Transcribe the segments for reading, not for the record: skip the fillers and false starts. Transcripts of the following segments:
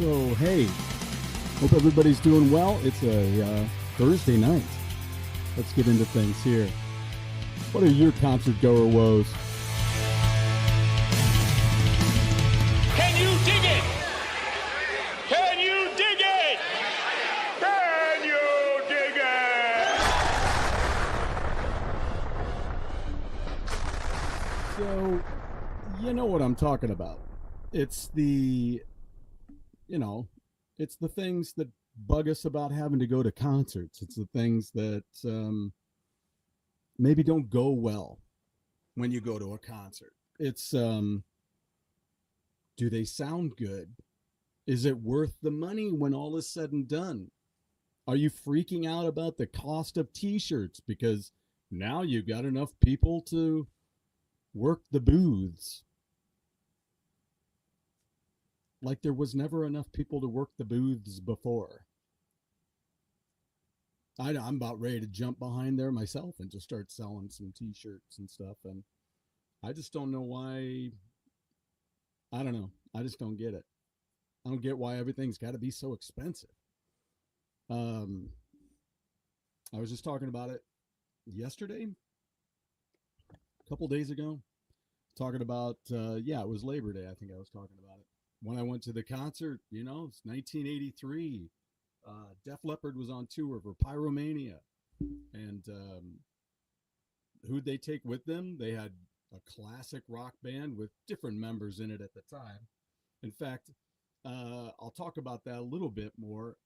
So, hey, hope everybody's doing well. It's a Thursday night. Let's get into things here. What are your concert goer woes? Can you dig it? Can you dig it? Can you dig it? So, you know what I'm talking about. It's the, it's the things that bug us about having to go to concerts. It's the things that maybe don't go well when you go to a concert. It's, do they sound good? Is it worth the money when all is said and done? Are you freaking out about the cost of t-shirts because now you've got enough people to work the booths? Like there was never enough people to work the booths before. I'm about ready to jump behind there myself and just start selling some t-shirts and stuff. And I just don't know why. I don't know. I just don't get it. I don't get why everything's got to be so expensive. I was just talking about it yesterday, a couple days ago, talking about, it was Labor Day. I think I was talking about it. When I went to the concert, it's 1983. Def Leppard was on tour for Pyromania. And who'd they take with them? They had a classic rock band with different members in it at the time. In fact, I'll talk about that a little bit more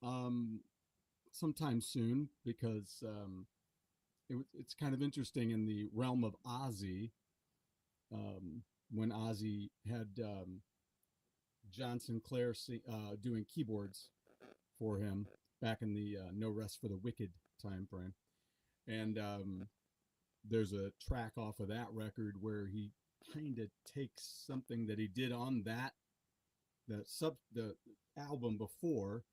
sometime soon because it's kind of interesting in the realm of Ozzy. When Ozzy had John Sinclair doing keyboards for him back in the No Rest for the Wicked time frame. And there's a track off of that record where he kind of takes something that he did on the album before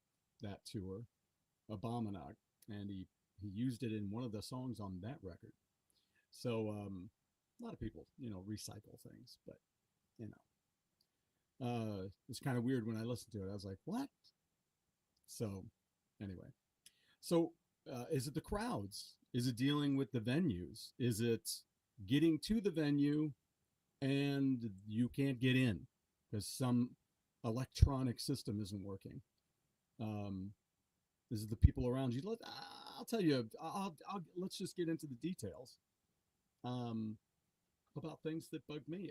that tour, Abominag, and he used it in one of the songs on that record. So a lot of people, recycle things, but it's kind of weird when I listened to it. I was like, what? So anyway, is it the crowds? Is it dealing with the venues? Is it getting to the venue and you can't get in because some electronic system isn't working? Is it the people around you? I'll tell you. Let's just get into the details about things that bug me.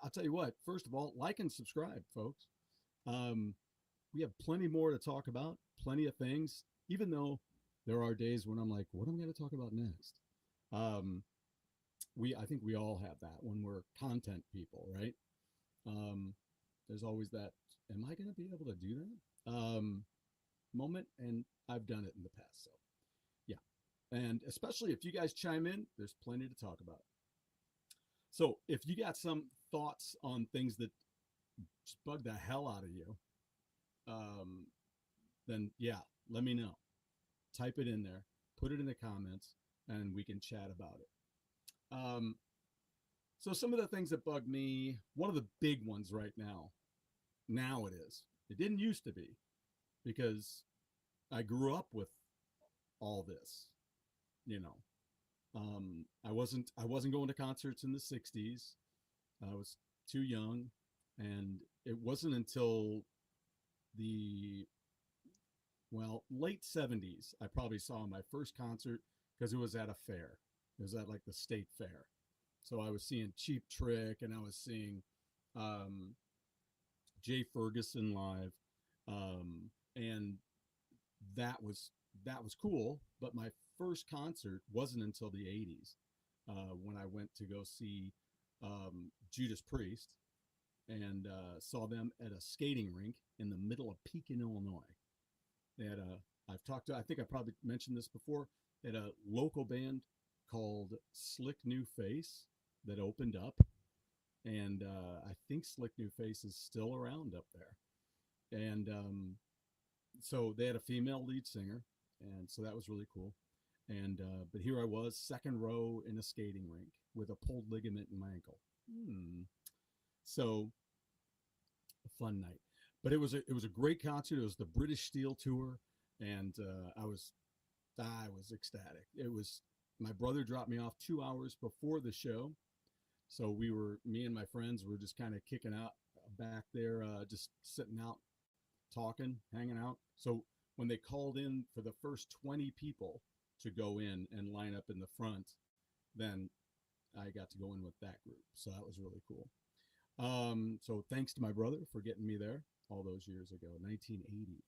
I'll tell you what. First of all, like and subscribe, folks. We have plenty more to talk about. Plenty of things. Even though there are days when I'm like, what am I going to talk about next? I think we all have that when we're content people, right? There's always that. Am I going to be able to do that? Moment, and I've done it in the past. So, yeah, and especially if you guys chime in, there's plenty to talk about. So, if you got some thoughts on things that just bug the hell out of you, then yeah, let me know. Type it in there, put it in the comments, and we can chat about it. So some of the things that bug me, one of the big ones right now it is. It didn't used to be because I grew up with all this, I wasn't going to concerts in the 60s. I was too young, and it wasn't until the late 70s I probably saw my first concert because it was at a fair. It was at like the state fair. So I was seeing Cheap Trick and I was seeing Jay Ferguson live, and that was cool. But my first concert wasn't until the 80s when I went to go see Judas Priest and saw them at a skating rink in the middle of Pekin, Illinois. They had I think I probably mentioned this before. They had a local band called Slick New Face that opened up. And I think Slick New Face is still around up there. And so they had a female lead singer. And so that was really cool. And but here I was, second row in a skating rink with a pulled ligament in my ankle. So a fun night. But it was a great concert. It was the British Steel tour, and I was ecstatic. It was my brother dropped me off 2 hours before the show, so me and my friends were just kind of kicking out back there, just sitting out, talking, hanging out. So when they called in for the first 20 people to go in and line up in the front, then I got to go in with that group. So that was really cool. So thanks to my brother for getting me there all those years ago. 1980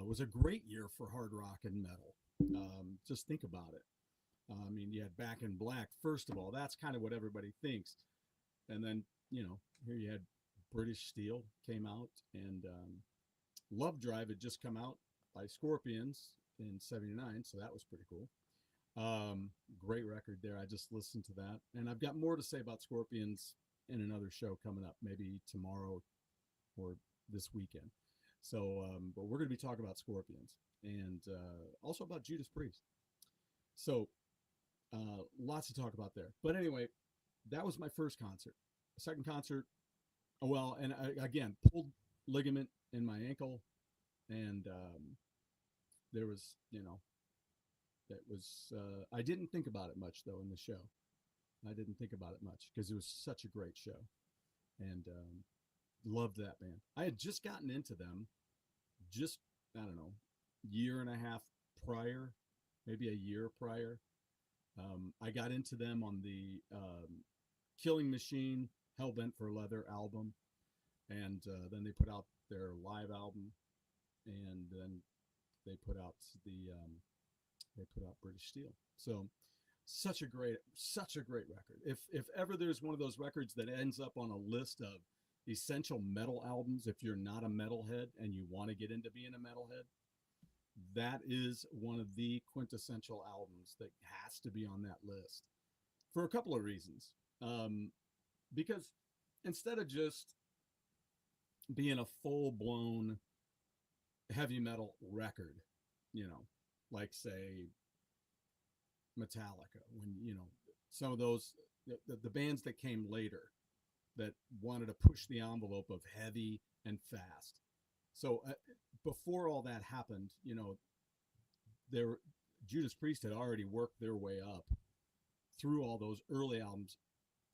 was a great year for hard rock and metal. Just think about it. I mean, you had Back in Black, first of all. That's kind of what everybody thinks. And then, here you had British Steel came out, and Love Drive had just come out by Scorpions in 79, so that was pretty cool. Great record there. I just listened to that. And I've got more to say about Scorpions in another show coming up, maybe tomorrow or this weekend. So, but we're going to be talking about Scorpions and also about Judas Priest. So, lots to talk about there. But anyway, that was my first concert. Second concert, well, and again, pulled ligament in my ankle, and there was, that was, I didn't think about it much, though, in the show. I didn't think about it much because it was such a great show, and loved that band. I had just gotten into them just, I don't know, year and a half prior, maybe a year prior. I got into them on the Killing Machine, Hellbent for Leather album, and then they put out their live album, and then they put out British Steel. So such a great record. If ever there's one of those records that ends up on a list of essential metal albums, if you're not a metalhead and you want to get into being a metalhead, that is one of the quintessential albums that has to be on that list for a couple of reasons. Because instead of just being a full-blown heavy metal record, like say Metallica, when, some of those, the bands that came later that wanted to push the envelope of heavy and fast. So before all that happened, Judas Priest had already worked their way up through all those early albums,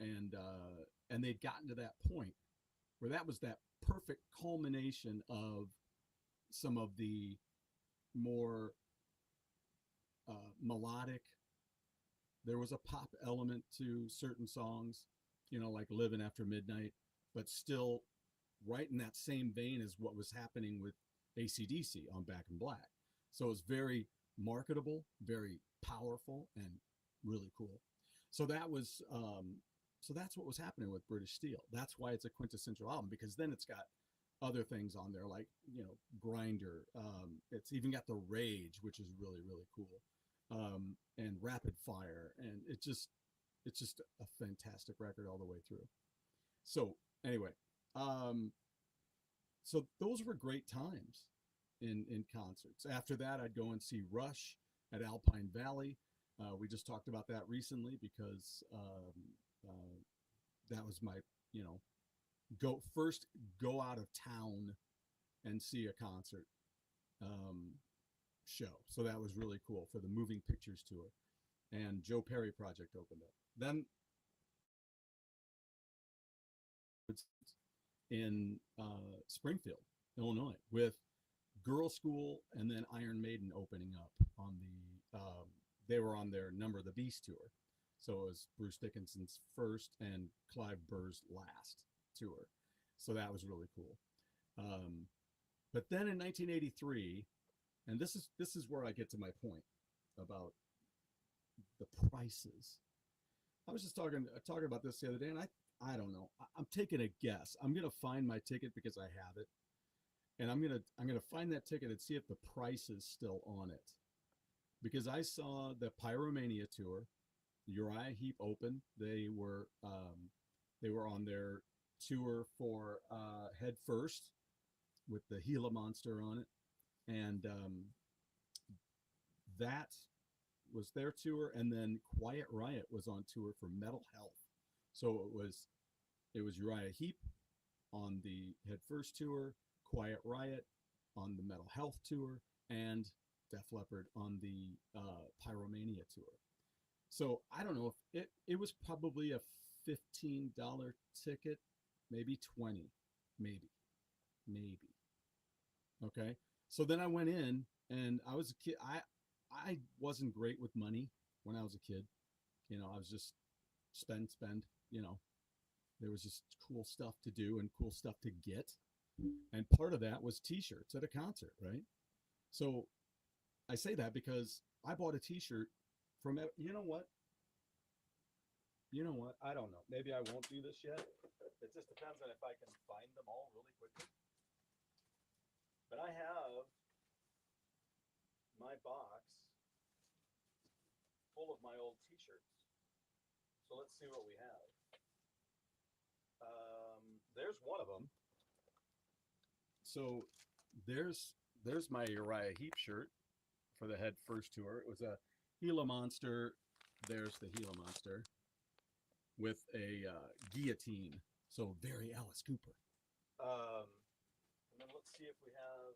and they'd gotten to that point where that was that perfect culmination of some of the more melodic. There was a pop element to certain songs, like Living After Midnight, but still right in that same vein as what was happening with AC/DC on Back in Black. So it was very marketable, very powerful, and really cool. So that was, that's what was happening with British Steel. That's why it's a quintessential album, because then it's got other things on there like, Grinder. It's even got The Rage, which is really, really cool. And Rapid Fire. And it's just a fantastic record all the way through. So anyway, so those were great times in concerts. After that, I'd go and see Rush at Alpine Valley. We just talked about that recently because that was my, go out of town and see a concert show. So that was really cool for the Moving Pictures tour. And Joe Perry Project opened up. Then in Springfield, Illinois, with Girl School and then Iron Maiden opening up on the, they were on their Number of the Beast tour. So it was Bruce Dickinson's first and Clive Burr's last tour. So that was really cool. But then in 1983, and this is where I get to my point about the prices. I was just talking about this the other day, and I don't know. I'm taking a guess. I'm gonna find my ticket because I have it, and I'm gonna find that ticket and see if the price is still on it, because I saw the Pyromania tour. Uriah Heep opened. They were on their tour for Head First with the Gila Monster on it, and that was their tour. And then Quiet Riot was on tour for Metal Health. So it was Uriah Heep on the Head First tour, Quiet Riot on the Metal Health tour, and Def Leppard on the Pyromania tour. So I don't know if it was probably a $15 ticket, maybe 20, maybe. Okay. So then I went in, and I was a kid. I wasn't great with money when I was a kid. You know, I was just spend, you know, there was just cool stuff to do and cool stuff to get. And part of that was t-shirts at a concert, right? So I say that because I bought a t-shirt from, you know what? I don't know. Maybe I won't do this yet. It just depends on if I can find them all really quickly. But I have my box full of my old t-shirts. So let's see what we have. There's one of them. So there's my Uriah Heep shirt for the Head First tour. It was a Gila Monster. There's the Gila Monster with a guillotine. So very Alice Cooper. And then let's see if we have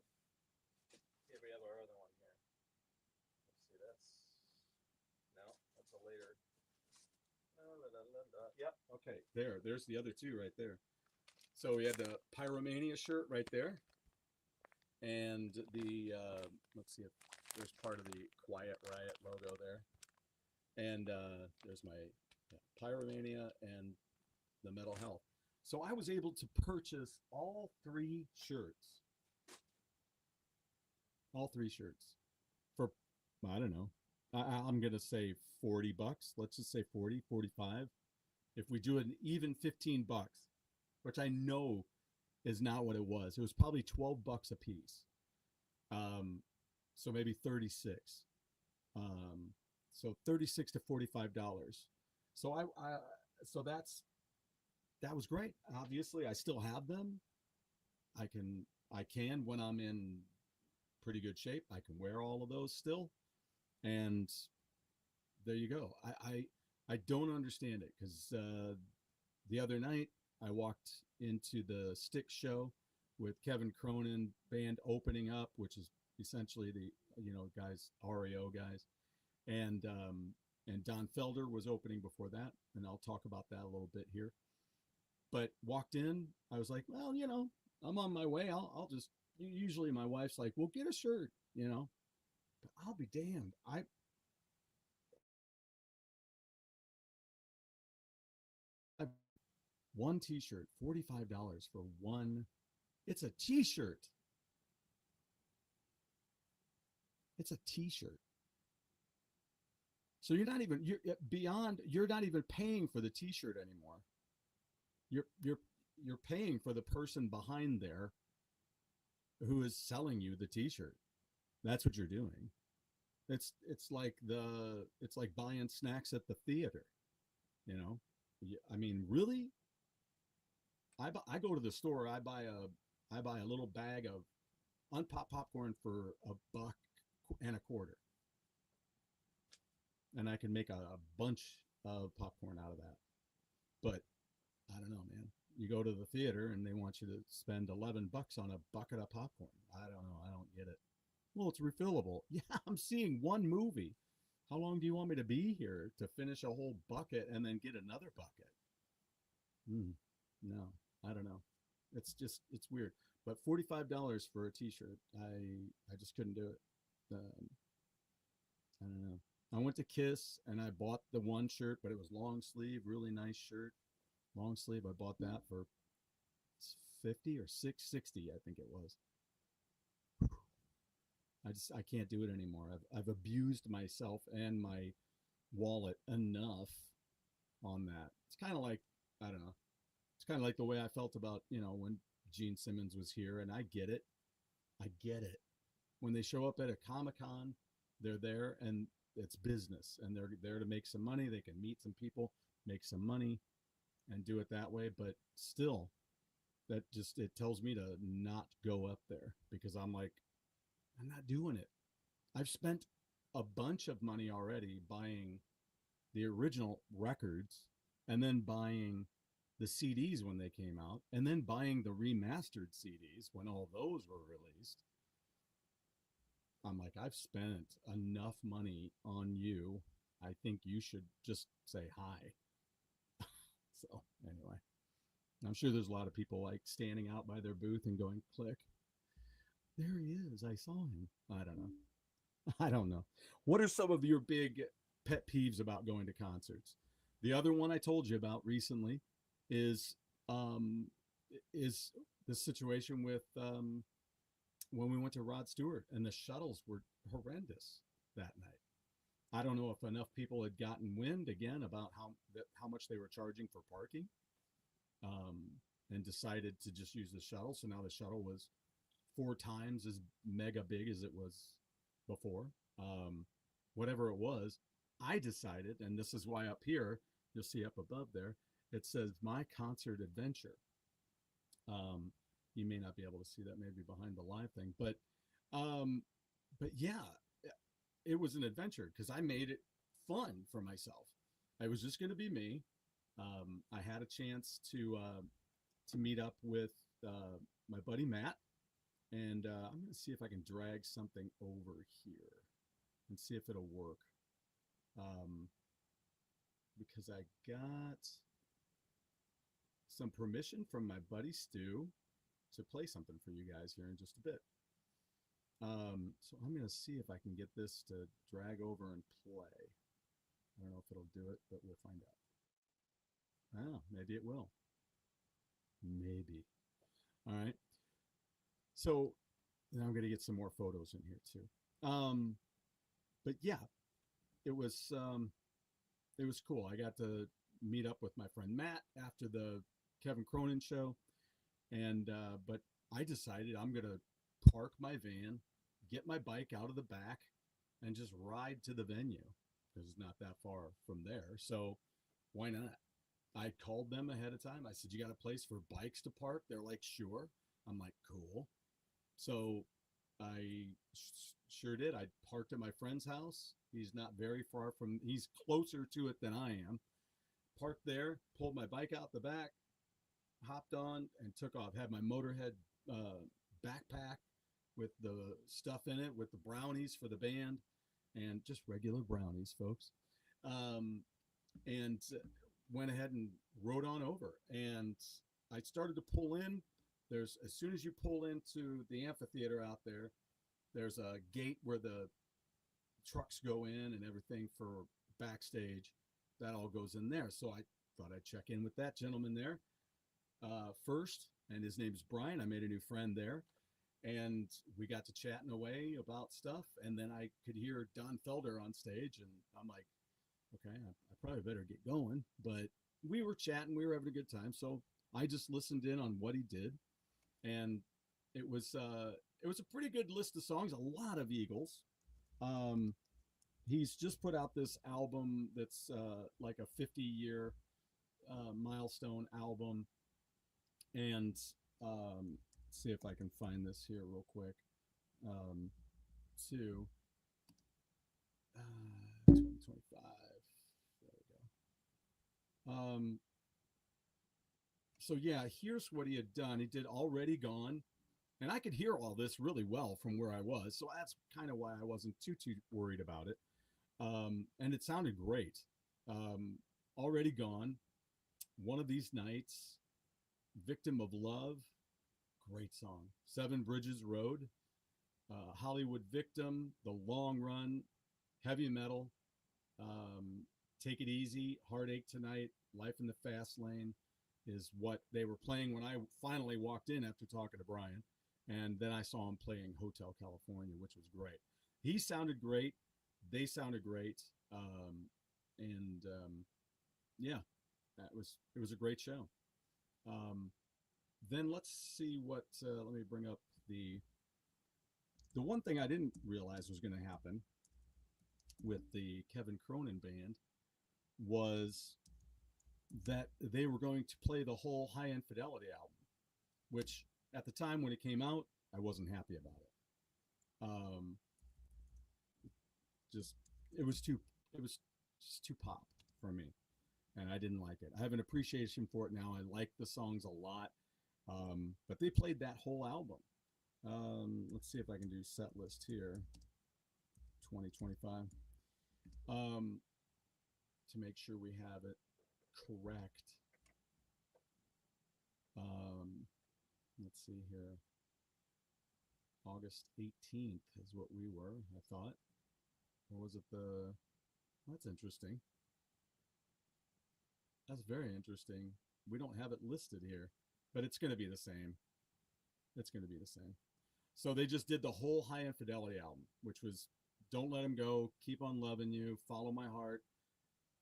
our other one here. Let's see, that's a later. Yep, okay, there's the other two right there. So we had the Pyromania shirt right there, and the let's see if there's part of the Quiet Riot logo there, and there's my Pyromania and the Metal Health. So I was able to purchase all three shirts for, I don't know, I'm gonna say $40. Let's just say 40, 45. If we do an even $15, which I know is not what it was probably $12 a piece. So maybe 36. So $36 to $45. So so that was great. Obviously, I still have them. I can when I'm in pretty good shape, I can wear all of those still. And there you go. I don't understand it, because the other night I walked into the STYX show with Kevin Cronin Band opening up, which is essentially the guys, REO guys, and Don Felder was opening before that, and I'll talk about that a little bit here. But walked in, I was like, well, I'm on my way. I'll just, usually my wife's like, well, get a shirt, but I'll be damned. I one t-shirt, $45 for one. It's a t-shirt. It's a t-shirt. So you're not even paying for the t-shirt anymore. You're paying for the person behind there who is selling you the t-shirt. That's what you're doing. It's like buying snacks at the theater. I mean, really? I go to the store, I buy a little bag of unpopped popcorn for $1.25. And I can make a bunch of popcorn out of that. But I don't know, man. You go to the theater and they want you to spend $11 on a bucket of popcorn. I don't know. I don't get it. Well, it's refillable. Yeah, I'm seeing one movie. How long do you want me to be here to finish a whole bucket and then get another bucket? No, I don't know. It's weird. But $45 for a t-shirt, I just couldn't do it. I don't know. I went to Kiss and I bought the one shirt, but it was long sleeve, really nice shirt. Long sleeve. I bought that for $50 or $60, I think it was. I can't do it anymore. I've abused myself and my wallet enough on that. It's kind of like, I don't know. It's kind of like the way I felt about, when Gene Simmons was here, and I get it. When they show up at a Comic-Con, they're there and it's business, and they're there to make some money. They can meet some people, make some money, and do it that way. But still, it tells me to not go up there, because I'm like, I'm not doing it. I've spent a bunch of money already buying the original records and then buying the CDs when they came out, and then buying the remastered CDs when all those were released. I'm like, I've spent enough money on you. I think you should just say hi. So anyway, I'm sure there's a lot of people like standing out by their booth and going, click. There he is. I saw him. I don't know. I don't know. What are some of your big pet peeves about going to concerts? The other one I told you about recently is the situation with when we went to Rod Stewart, and the shuttles were horrendous that night. I don't know if enough people had gotten wind again about how much they were charging for parking, and decided to just use the shuttle. So now the shuttle was 4 times as mega big as it was before. Whatever it was, I decided, and this is why up here, you'll see up above there, it says My Concert Adventure. You may not be able to see that maybe behind the live thing, but yeah, it was an adventure because I made it fun for myself. It was just going to be me. I had a chance to meet up with my buddy Matt, and I'm going to see if I can drag something over here and see if it'll work. Because I got some permission from my buddy Stu to play something for you guys here in just a bit. So I'm going to see if I can get this to drag over and play. I don't know if it'll do it, but we'll find out. Oh, maybe it will. Maybe. All right. So now I'm going to get some more photos in here too. But yeah, it was cool. I got to meet up with my friend Matt after the Kevin Cronin show. And, but I decided I'm going to park my van, get my bike out of the back, and just ride to the venue because it's not that far from there. So why not? I called them ahead of time. I said, you got a place for bikes to park? They're like, sure. I'm like, cool. So I sure did. I parked at my friend's house. He's not very far from, he's closer to it than I am. Parked there, pulled my bike out the back, hopped on and took off. Had my Motorhead backpack with the stuff in it, with the brownies for the band, and just regular brownies, folks. And went ahead and rode on over. And I started to pull in. As soon as you pull into the amphitheater out there, there's a gate where the trucks go in and everything for backstage. That all goes in there. So I thought I'd check in with that gentleman there first, and his name's Brian. I made a new friend there, and we got to chatting away about stuff, and then I could hear Don Felder on stage, and I'm like, okay, I probably better get going. But we were chatting, we were having a good time, so I just listened in on what he did, and it was a pretty good list of songs, a lot of Eagles. He's just put out this album that's like a 50-year milestone album. And see if I can find this here real quick. 2025. There we go. So yeah, here's what he had done. He did Already Gone. And I could hear all this really well from where I was. So that's kind of why I wasn't too worried about it. And it sounded great. Already Gone, One of These Nights, Victim of Love, great song. Seven Bridges Road, Hollywood Victim, The Long Run, Heavy Metal, Take It Easy, Heartache Tonight, Life in the Fast Lane is what they were playing when I finally walked in after talking to Brian. And then I saw him playing Hotel California, which was great. He sounded great. They sounded great. Yeah, it was a great show. Then let's see what, let me bring up the one thing I didn't realize was going to happen with the Kevin Cronin Band was that they were going to play the whole High Infidelity album, which at the time when it came out, I wasn't happy about it. It was just too pop for me. and I didn't like it. I have an appreciation for it now. I like the songs a lot, but they played that whole album. Let's see if I can do set list here, 2025, to make sure we have it correct. Let's see here. August 18th is what we were, I thought. Or was it the... That's interesting. That's very interesting. We don't have it listed here, but it's going to be the same. It's going to be the same. So they just did the whole High Infidelity album, which was Don't Let 'Em Go, Keep on Loving You, Follow My Heart,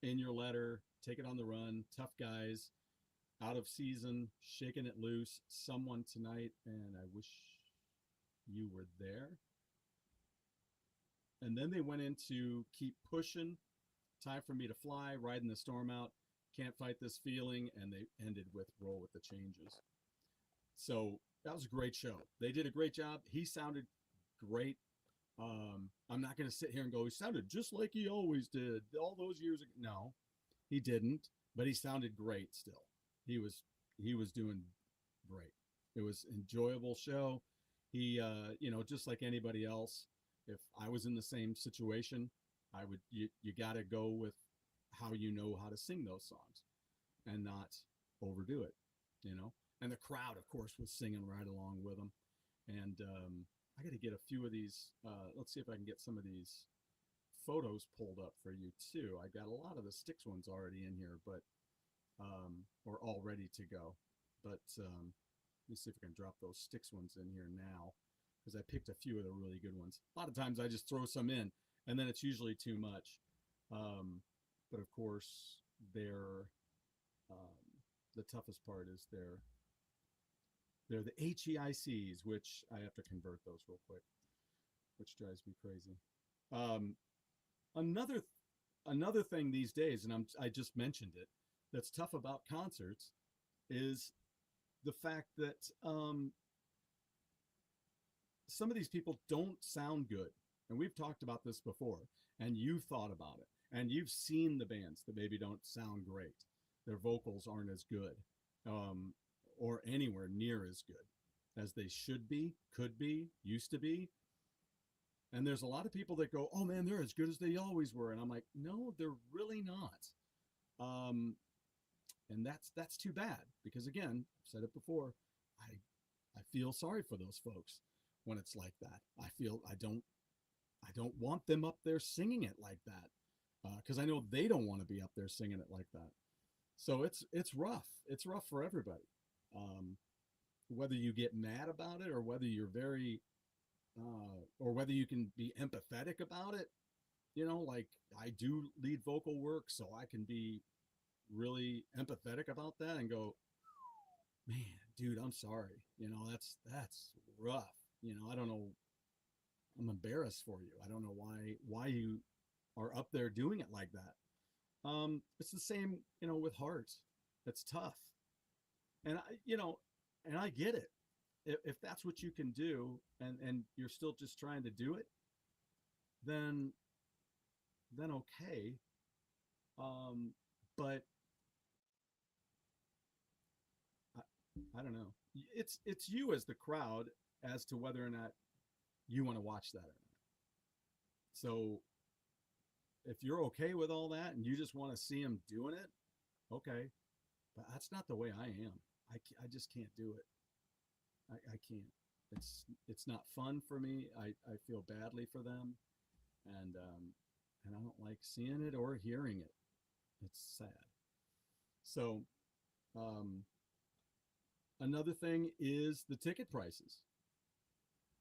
In Your Letter, Take It on the Run, Tough Guys, Out of Season, Shaking It Loose, Someone Tonight, and I Wish You Were There. And then they went into Keep Pushing, Time for Me to Fly, Riding the Storm Out, Can't Fight This Feeling, and they ended with Roll with the Changes. So that was a great show. They did a great job. He sounded great. I'm not going to sit here and go, he sounded just like he always did all those years ago. No, he didn't, but he sounded great still. He was doing great. It was an enjoyable show. He, just like anybody else, if I was in the same situation, I would, you got to go with how you know how to sing those songs and not overdo it, and the crowd, of course, was singing right along with them. And I got to get a few of these. Let's see if I can get some of these photos pulled up for you too. I got a lot of the STYX ones already in here, but or all ready to go. But let me see if I can drop those STYX ones in here now, because I picked a few of the really good ones. A lot of times I just throw some in, and then it's usually too much. But of course, they're the toughest part is they're the HEICs, which I have to convert those real quick, which drives me crazy. Another thing these days, and I just mentioned it, that's tough about concerts is the fact that some of these people don't sound good. And we've talked about this before, and you've thought about it, and you've seen the bands that maybe don't sound great. Their vocals aren't as good, or anywhere near as good as they should be, could be, used to be. And there's a lot of people that go, oh man, they're as good as they always were. And I'm like, no, they're really not. And that's too bad, because again, I've said it before, I feel sorry for those folks when it's like that. I don't want them up there singing it like that, because I know they don't want to be up there singing it like that. So it's rough. It's rough for everybody. Whether you get mad about it, or whether you're very, or whether you can be empathetic about it, like I do lead vocal work, so I can be really empathetic about that and go, man, dude, I'm sorry. That's rough. I don't know. I'm embarrassed for you. I don't know why you are up there doing it like that. It's the same, with heart. It's tough. And I get it. If that's what you can do, and you're still just trying to do it, then okay. But I don't know. It's you as the crowd as to whether or not you want to watch that or not. So if you're okay with all that and you just want to see them doing it, okay. But that's not the way I am. I just can't do it. I can't. It's not fun for me. I feel badly for them, and I don't like seeing it or hearing it. It's sad. So another thing is the ticket prices.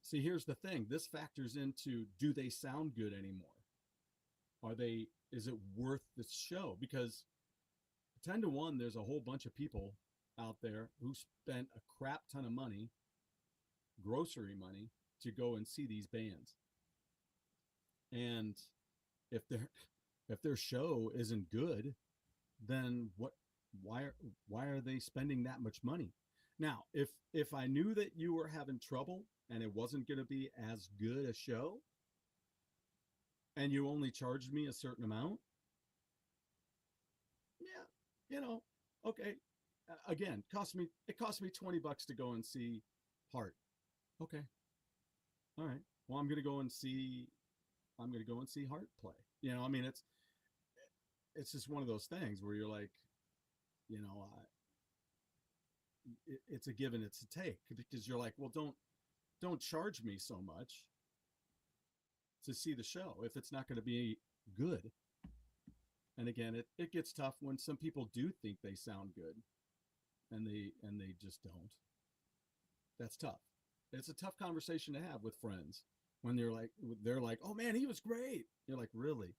See, here's the thing. This factors into, do they sound good anymore? Is it worth the show? Because 10 to 1, there's a whole bunch of people out there who spent a crap ton of money, grocery money, to go and see these bands. And if their show isn't good, then why are they spending that much money? Now, if I knew that you were having trouble and it wasn't going to be as good a show, and you only charged me a certain amount, yeah, you know, okay. Again, it cost me $20 to go and see Heart. Okay, all right. Well, I'm gonna go and see Heart play. You know, I mean, it's just one of those things where you're like, you know, it's a give and it's a take, because you're like, well, don't charge me so much to see the show if it's not going to be good. And again, it gets tough when some people do think they sound good and they just don't. That's tough. It's a tough conversation to have with friends when they're like, oh man, he was great. You're like, really?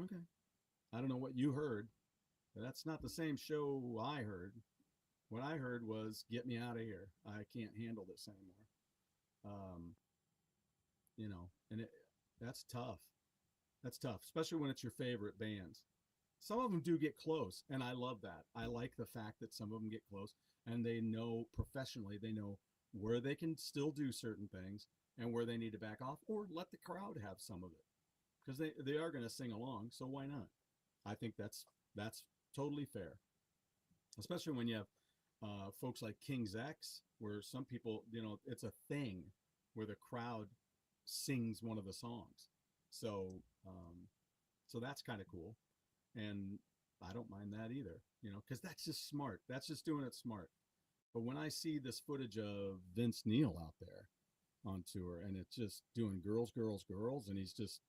Okay. I don't know what you heard, but that's not the same show I heard. What I heard was, get me out of here. I can't handle this anymore. Um, you know, and that's tough. That's tough, especially when it's your favorite bands. Some of them do get close, and I love that. I like the fact that some of them get close, and they know professionally, they know where they can still do certain things and where they need to back off, or let the crowd have some of it, because they are going to sing along. So why not? I think that's totally fair, especially when you have folks like King's X, where some people, you know, it's a thing where the crowd sings one of the songs. So, so that's kind of cool. And I don't mind that either, you know, because that's just smart. That's just doing it smart. But when I see this footage of Vince Neil out there on tour, and it's just doing girls, girls, girls, and he's just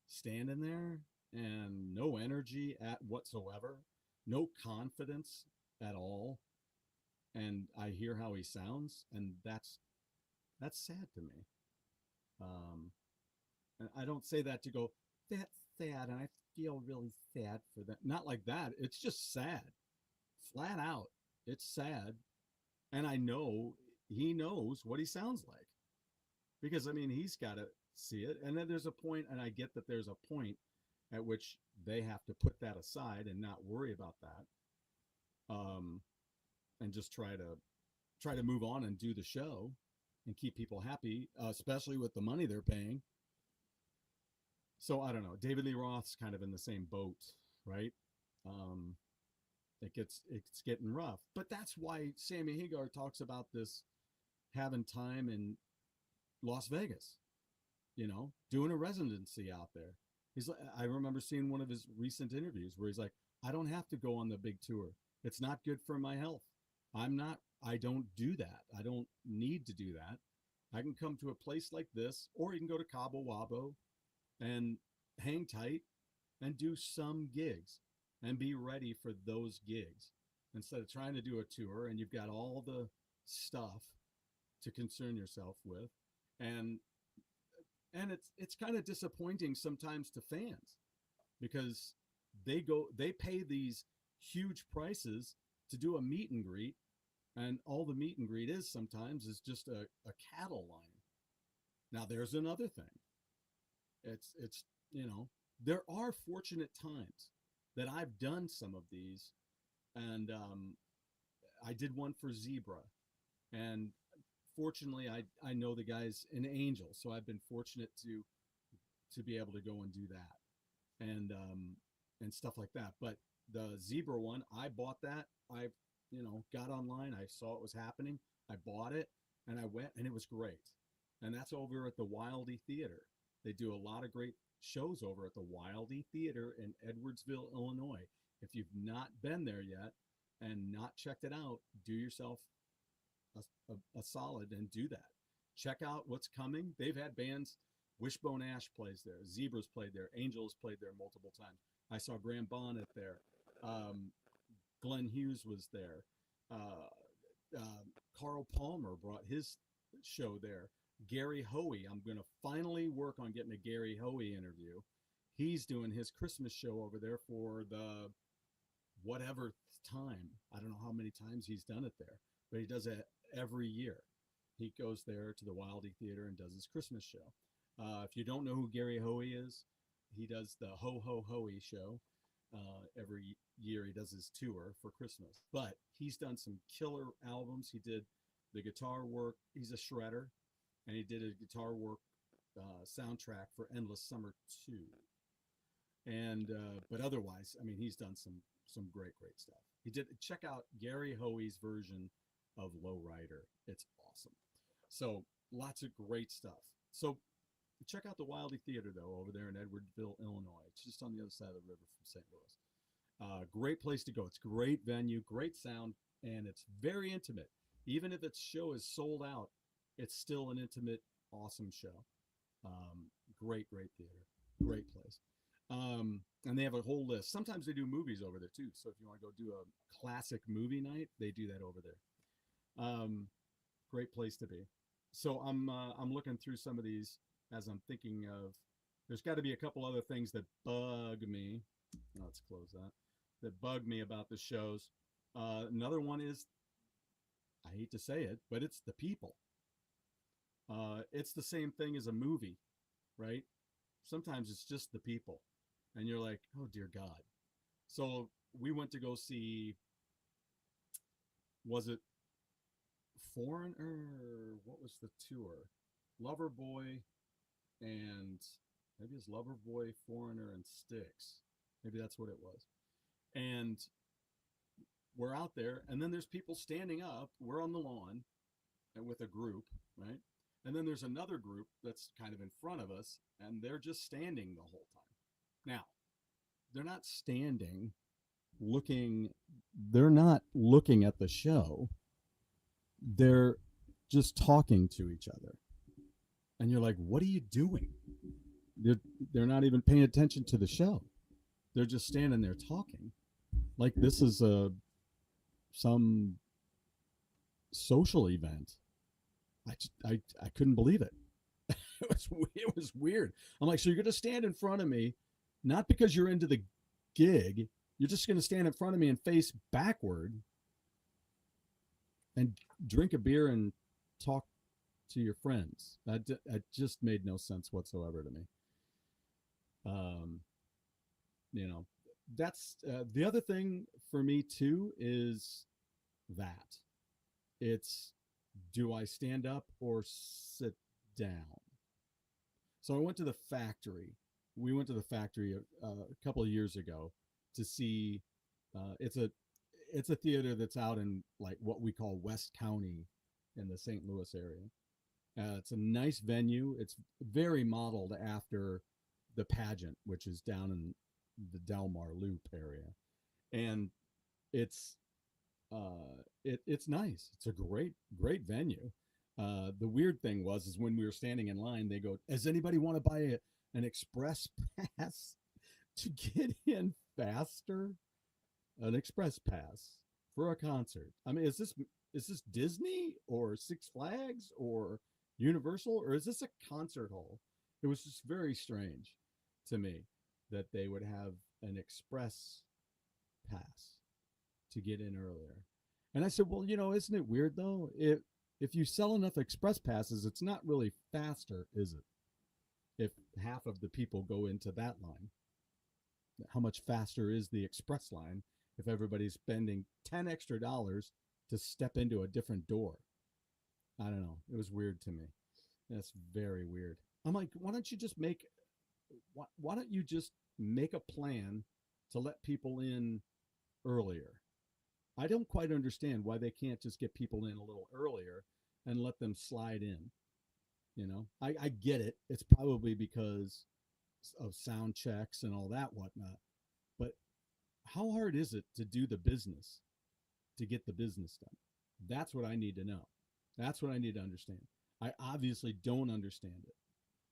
standing there and no energy at whatsoever, no confidence at all, and I hear how he sounds, and that's sad to me. And I don't say that to go, that's sad, and I feel really sad for them. Not like that. It's just sad, flat out. It's sad, and I know he knows what he sounds like, because I mean, he's got to see it. And then there's a point, and I get that there's a point at which they have to put that aside and not worry about that, and just try to move on and do the show and keep people happy, especially with the money they're paying. So I don't know. David Lee Roth's kind of in the same boat, right? It's getting rough, but that's why Sammy Hagar talks about this having time in Las Vegas, you know, doing a residency out there. He's like, I remember seeing one of his recent interviews where he's like, I don't have to go on the big tour. It's not good for my health. I don't do that. I don't need to do that. I can come to a place like this, or you can go to Cabo Wabo and hang tight and do some gigs and be ready for those gigs, instead of trying to do a tour and you've got all the stuff to concern yourself with. And it's kind of disappointing sometimes to fans, because they pay these huge prices to do a meet and greet, and all the meet and greet is sometimes is just a cattle line. Now there's another thing. It's you know, there are fortunate times that I've done some of these, and I did one for Zebra, and fortunately I know the guys in Angel, so I've been fortunate to be able to go and do that, and stuff like that. But the Zebra one, I bought that. I, you know, got online, I saw it was happening, I bought it, and I went, and it was great. And that's over at the Wildy Theater. They do a lot of great shows over at the Wildy Theater in Edwardsville, Illinois. If you've not been there yet and not checked it out, do yourself a solid and do that. Check out what's coming. They've had bands. Wishbone Ash plays there. Zebras played there. Angels played there multiple times. I saw Graham Bonnet there. Glenn Hughes was there. Carl Palmer brought his show there. Gary Hoey, I'm going to finally work on getting a Gary Hoey interview. He's doing his Christmas show over there for the whatever time. I don't know how many times he's done it there, but he does it every year. He goes there to the Wildy Theater and does his Christmas show. If you don't know who Gary Hoey is, he does the Ho Ho Hoey show. Every year he does his tour for Christmas. But he's done some killer albums. He did the guitar work. He's a shredder. And he did a guitar work soundtrack for Endless Summer 2. And but otherwise, I mean, he's done some some great stuff. He did. Check out Gary Hoey's version of Lowrider. It's awesome. So lots of great stuff. So check out the Wildy Theater though over there in Edwardsville, Illinois. It's just on the other side of the river from St. Louis. Great place to go. It's a great venue, great sound, and it's very intimate. Even if its show is sold out, it's still an intimate, awesome show. Great theater, great place. And they have a whole list. Sometimes they do movies over there too. So if you want to go do a classic movie night, they do that over there. Great place to be. So I'm looking through some of these as I'm thinking of. There's got to be a couple other things that bug me. Let's close that. That bug me about the shows. Another one is, I hate to say it, but it's the people. It's the same thing as a movie, right? Sometimes it's just the people. And you're like, oh, dear God. So we went to go see, was it Foreigner? What was the tour? Loverboy and maybe it's Loverboy, Foreigner, and STYX. Maybe that's what it was. And we're out there, and then there's people standing up. We're on the lawn and with a group, right? And then there's another group that's kind of in front of us, and they're just standing the whole time. Now, they're not standing they're not looking at the show. They're just talking to each other. And you're like, what are you doing? They're not even paying attention to the show. They're just standing there talking. Like this is some social event. I couldn't believe it. It was weird. I'm like, so you're going to stand in front of me, not because you're into the gig. You're just going to stand in front of me and face backward and drink a beer and talk to your friends. That just made no sense whatsoever to me. You know, that's the other thing for me too is that it's, do I stand up or sit down? So I went to the factory. We went to the factory a couple of years ago to see. It's a theater that's out in like what we call West County in the St. Louis area. It's a nice venue. It's very modeled after the Pageant, which is down in the Delmar Loop area, and it's nice. It's a great venue. The weird thing is when we were standing in line, they go, does anybody want to buy an express pass to get in faster? An express pass for a concert. I mean, is this Disney or Six Flags or Universal, or is this a concert hall? It was just very strange to me that they would have an express pass to get in earlier. And I said, well, isn't it weird though? If you sell enough express passes, it's not really faster, is it? If half of the people go into that line, how much faster is the express line if everybody's spending $10 extra to step into a different door? I don't know. It was weird to me. That's very weird. I'm like, why don't you just make a plan to let people in earlier? I don't quite understand why they can't just get people in a little earlier and let them slide in. I get it. It's probably because of sound checks and all that whatnot. But how hard is it to do the business, to get the business done? That's what I need to know. That's what I need to understand. I obviously don't understand it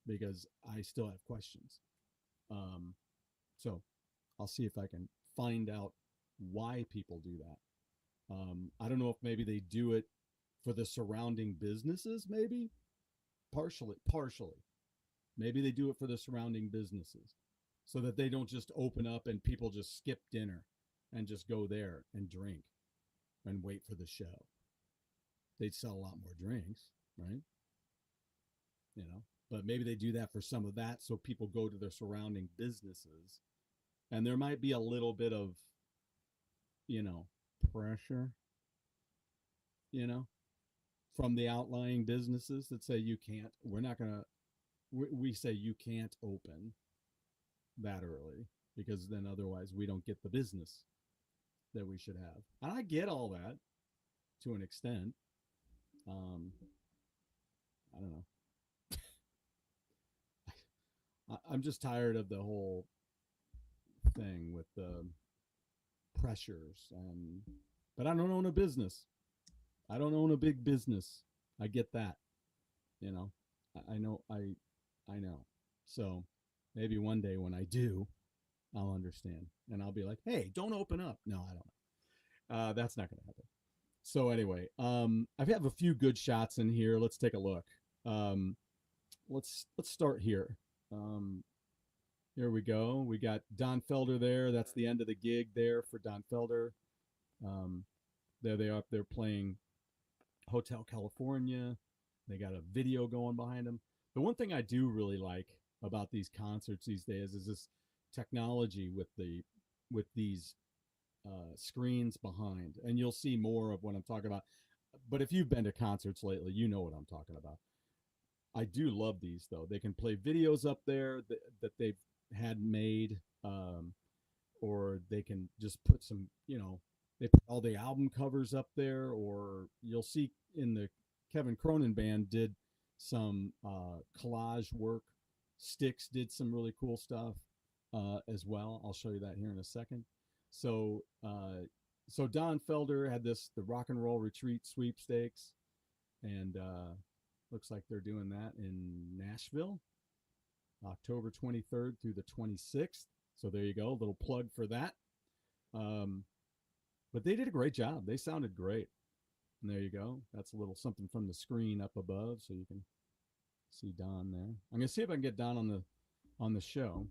because I still have questions. So I'll see if I can find out why people do that. I don't know if maybe they do it for the surrounding businesses, maybe partially. Maybe they do it for the surrounding businesses so that they don't just open up and people just skip dinner and just go there and drink and wait for the show. They'd sell a lot more drinks, right? But maybe they do that for some of that so people go to their surrounding businesses. And there might be a little bit of, pressure, from the outlying businesses that say you can't, we say you can't open that early because then otherwise we don't get the business that we should have. And I get all that to an extent. I don't know. I'm just tired of the whole thing with the pressures, and but I don't own a business. I don't own a big business. I get that. You know, I know. I know. So maybe one day when I do, I'll understand, and I'll be like, "Hey, don't open up." No, I don't. That's not going to happen. So anyway, I have a few good shots in here. Let's take a look. Let's start here. Here we go. We got Don Felder there. That's the end of the gig there for Don Felder. There they are up there playing Hotel California. They got a video going behind them. The one thing I do really like about these concerts these days is this technology with these screens behind, and you'll see more of what I'm talking about. But if you've been to concerts lately, you know what I'm talking about. I do love these though. They can play videos up there that they've had made, or they can just put some, they put all the album covers up there, or you'll see in the Kevin Cronin Band did some collage work. STYX did some really cool stuff as well. I'll show you that here in a second. So Don Felder had the Rock and Roll Retreat sweepstakes, and looks like they're doing that in Nashville, October 23rd through the 26th. So there you go, a little plug for that. But they did a great job. They sounded great. And there you go. That's a little something from the screen up above, so you can see Don there. I'm going to see if I can get Don on the show.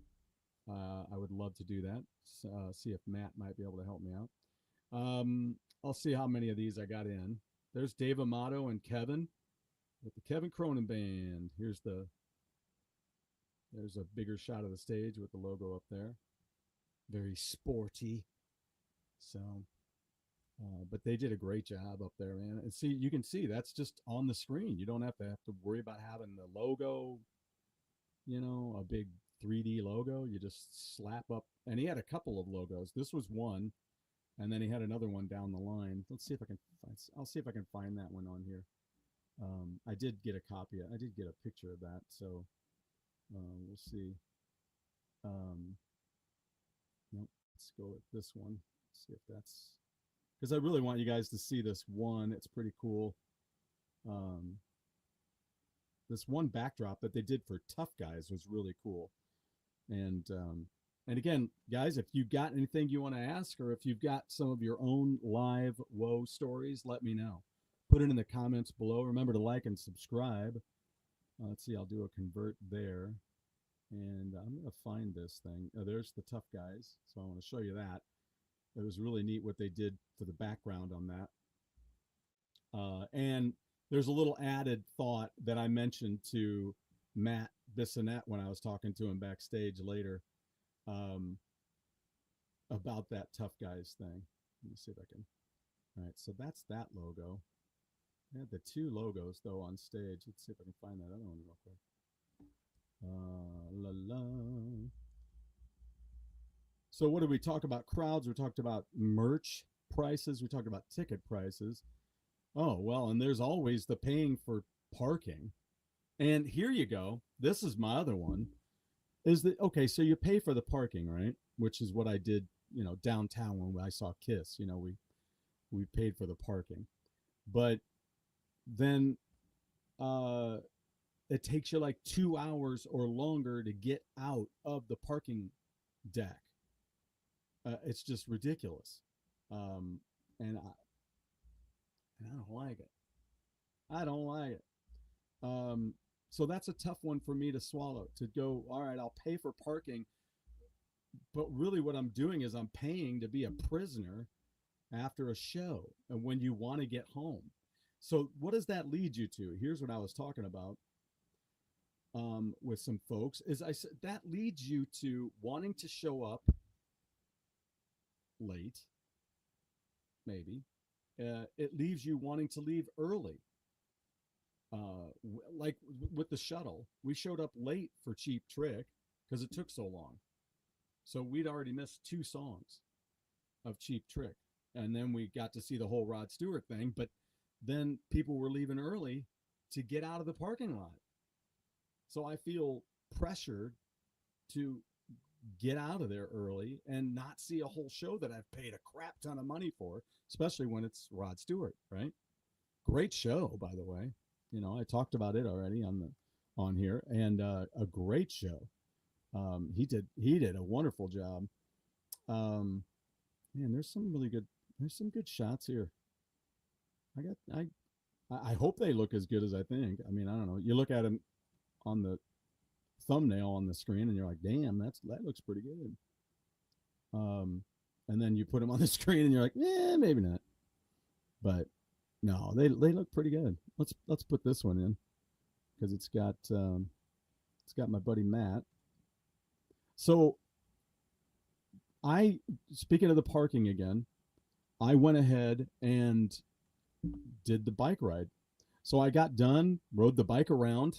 I would love to do that. See if Matt might be able to help me out. I'll see how many of these I got in. There's Dave Amato and Kevin with the Kevin Cronin Band. There's a bigger shot of the stage with the logo up there. Very sporty. So, but they did a great job up there, man. And see, you can see that's just on the screen. You don't have to worry about having the logo, a big 3D logo. You just slap up, and he had a couple of logos. This was one, and then he had another one down the line. Let's see if I can I'll see if I can find that one on here. I did get a copy. I did get a picture of that, so we'll see. Nope, let's go with this one. See if that's, because I really want you guys to see this one. It's pretty cool. This one backdrop that they did for Tough Guys was really cool. And again, guys, if you've got anything you want to ask, or if you've got some of your own live woe stories, let me know. Put it in the comments below. Remember to like and subscribe. Let's see, I'll do a convert there. And I'm going to find this thing. Oh, there's the Tough Guys. So I want to show you that. It was really neat what they did for the background on that. And there's a little added thought that I mentioned to Matt Bissonette when I was talking to him backstage later about that Tough Guys thing. Let me see if I can. All right, so that's that logo. I had the two logos, though, on stage. Let's see if I can find that other one real quick. So what did we talk about? Crowds. We talked about merch prices. We talked about ticket prices. Oh, well, and there's always the paying for parking. And here you go. This is my other one. Is that, okay, so you pay for the parking, right? Which is what I did, downtown when I saw Kiss. We paid for the parking. But then it takes you like 2 hours or longer to get out of the parking deck. It's just ridiculous. And I don't like it. I don't like it. So that's a tough one for me to swallow, to go, all right, I'll pay for parking. But really what I'm doing is I'm paying to be a prisoner after a show and when you want to get home. So what does that lead you to? Here's what I was talking about with some folks, is I said that leads you to wanting to show up late, maybe. It leaves you wanting to leave early. Like with the shuttle, we showed up late for Cheap Trick because it took so long. So we'd already missed 2 songs of Cheap Trick. And then we got to see the whole Rod Stewart thing. But then people were leaving early to get out of the parking lot. So I feel pressured to get out of there early and not see a whole show that I've paid a crap ton of money for, especially when it's Rod Stewart, right? Great show, by the way. You know, I talked about it already on here, and a great show. He did a wonderful job. Man, there's some good shots here. I hope they look as good as I think. I mean, I don't know. You look at them on the thumbnail on the screen and you're like, damn, that looks pretty good. And then you put them on the screen and you're like, maybe not. But no, they look pretty good. Let's put this one in because it's got my buddy Matt. So speaking of the parking again, I went ahead and did the bike ride. So I got done, rode the bike around,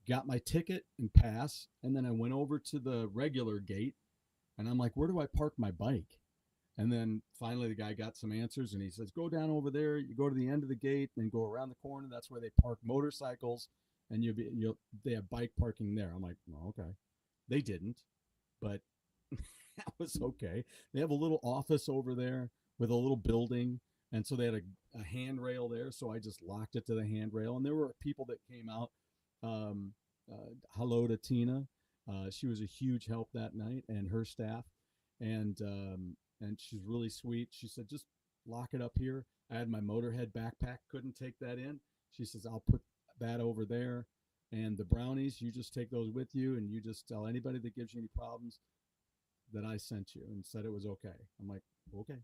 got my ticket and pass, and then I went over to the regular gate, and I'm like, where do I park my bike? And then finally the guy got some answers, and he says, go down over there, you go to the end of the gate, and go around the corner. That's where they park motorcycles, and they have bike parking there. I'm like, well, okay. They didn't, but that was okay. They have a little office over there with a little building, and so they had a handrail there, so I just locked it to the handrail, and there were people that came out. Hello to Tina. She was a huge help that night, and her staff, and she's really sweet. She said, just lock it up here. I had my Motorhead backpack, couldn't take that in. She says, I'll put that over there, and the brownies, you just take those with you, and you just tell anybody that gives you any problems that I sent you and said it was okay. I'm like, okay.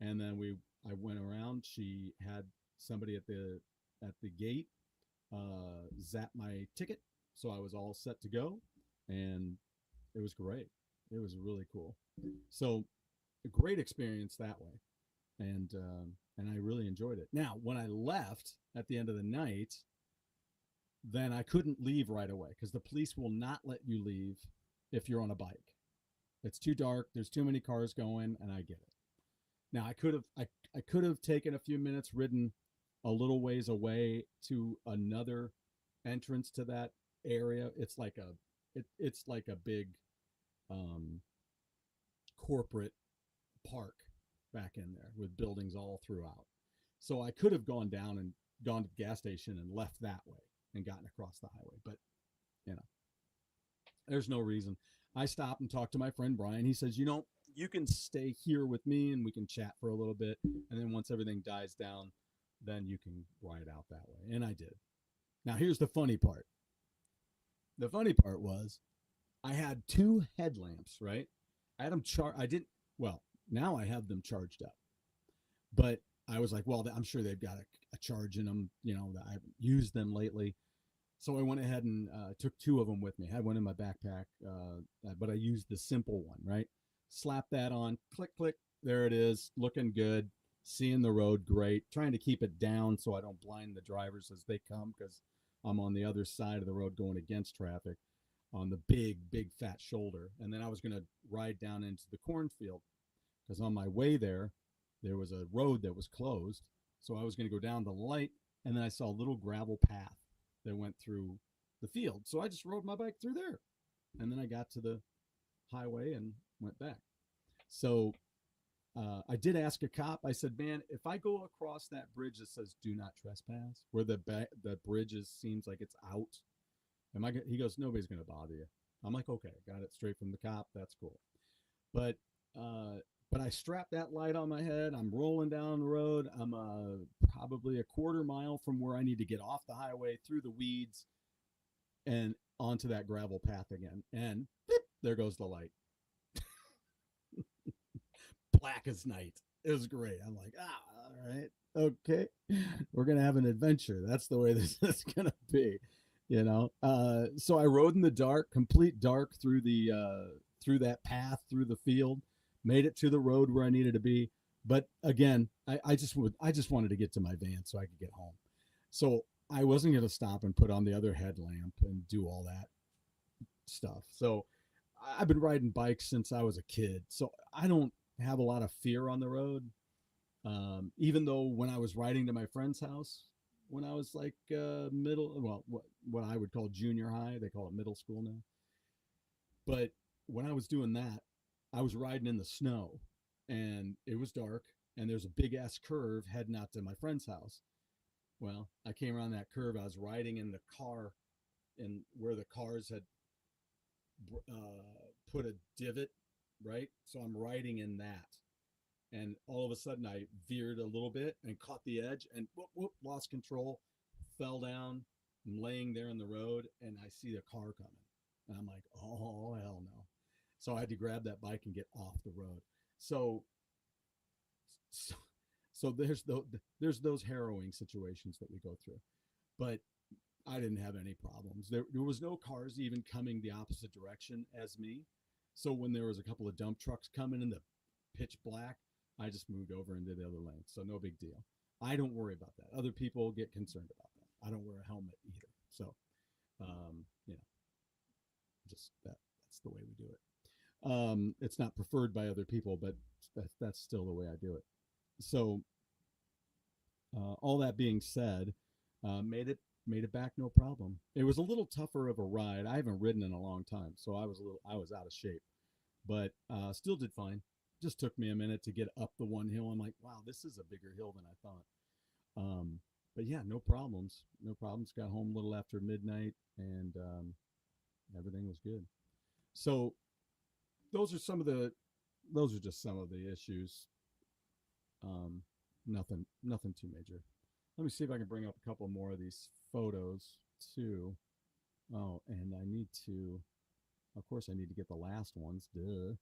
And then I went around. She had somebody at the gate zap my ticket, so I was all set to go, and it was great. It was really cool. So a great experience that way, and I really enjoyed it. Now, when I left at the end of the night, then I couldn't leave right away because the police will not let you leave if you're on a bike. It's too dark. There's too many cars going, and I get it. Now, I could have taken a few minutes, ridden a little ways away to another entrance to that area. It's like a big corporate park back in there with buildings all throughout. So I could have gone down and gone to the gas station and left that way and gotten across the highway. But, you know, there's no reason. I stopped and talked to my friend Brian. He says, you can stay here with me and we can chat for a little bit. And then once everything dies down, then you can ride out that way. And I did. Now, here's the funny part. The funny part was I had 2 headlamps, right? I had them now I have them charged up. But I was like, well, I'm sure they've got a charge in them, that I haven't used them lately. So I went ahead and took 2 of them with me. I had one in my backpack, but I used the simple one, right? Slap that on, click, click. There it is, looking good, seeing the road great, trying to keep it down so I don't blind the drivers as they come because I'm on the other side of the road going against traffic on the big, big fat shoulder. And then I was going to ride down into the cornfield because on my way there was a road that was closed. So I was going to go down the light, and then I saw a little gravel path that went through the field. So I just rode my bike through there. And then I got to the highway and went back. So I did ask a cop. I said, man, if I go across that bridge that says do not trespass, where the bridge seems like it's out, he goes, nobody's going to bother you. I'm like, okay, got it straight from the cop. That's cool. But I strapped that light on my head. I'm rolling down the road. I'm probably a quarter mile from where I need to get off the highway, through the weeds, and onto that gravel path again. And beep, there goes the light. Black as night. It was great. I'm like, all right, okay. We're going to have an adventure. That's the way this is going to be, So I rode in the dark, complete dark through that path, through the field. Made it to the road where I needed to be. But again, I just wanted to get to my van so I could get home. So I wasn't going to stop and put on the other headlamp and do all that stuff. So I've been riding bikes since I was a kid. So I don't have a lot of fear on the road. Even though when I was riding to my friend's house, when I was like middle, well, what I would call junior high, they call it middle school now. But when I was doing that, I was riding in the snow, and it was dark, and there's a big ass curve heading out to my friend's house. Well, I came around that curve. I was riding in the car, in where the cars had put a divot, right? So I'm riding in that, and all of a sudden I veered a little bit and caught the edge, and whoop, whoop, lost control, fell down. I'm laying there in the road, and I see the car coming, and I'm like, oh hell no! So I had to grab that bike and get off the road. So so, so there's those harrowing situations that we go through, but I didn't have any problems. There was no cars even coming the opposite direction as me. So when there was a couple of dump trucks coming in the pitch black, I just moved over into the other lane. So no big deal. I don't worry about that. Other people get concerned about that. I don't wear a helmet either. So, you know, just that's the way we do it. It's not preferred by other people, but that's still the way I do it. So, all that being said, made it back no problem. It was a little tougher of a ride. I haven't ridden in a long time, so I was out of shape, but still did fine. Just took me a minute to get up the one hill. I'm like, wow, this is a bigger hill than I thought. But yeah, no problems. No problems. Got home a little after midnight, and everything was good. So those are just some of the issues. Nothing too major. Let me see if I can bring up a couple more of these photos too. Oh, and of course, I need to get the last ones. Duh.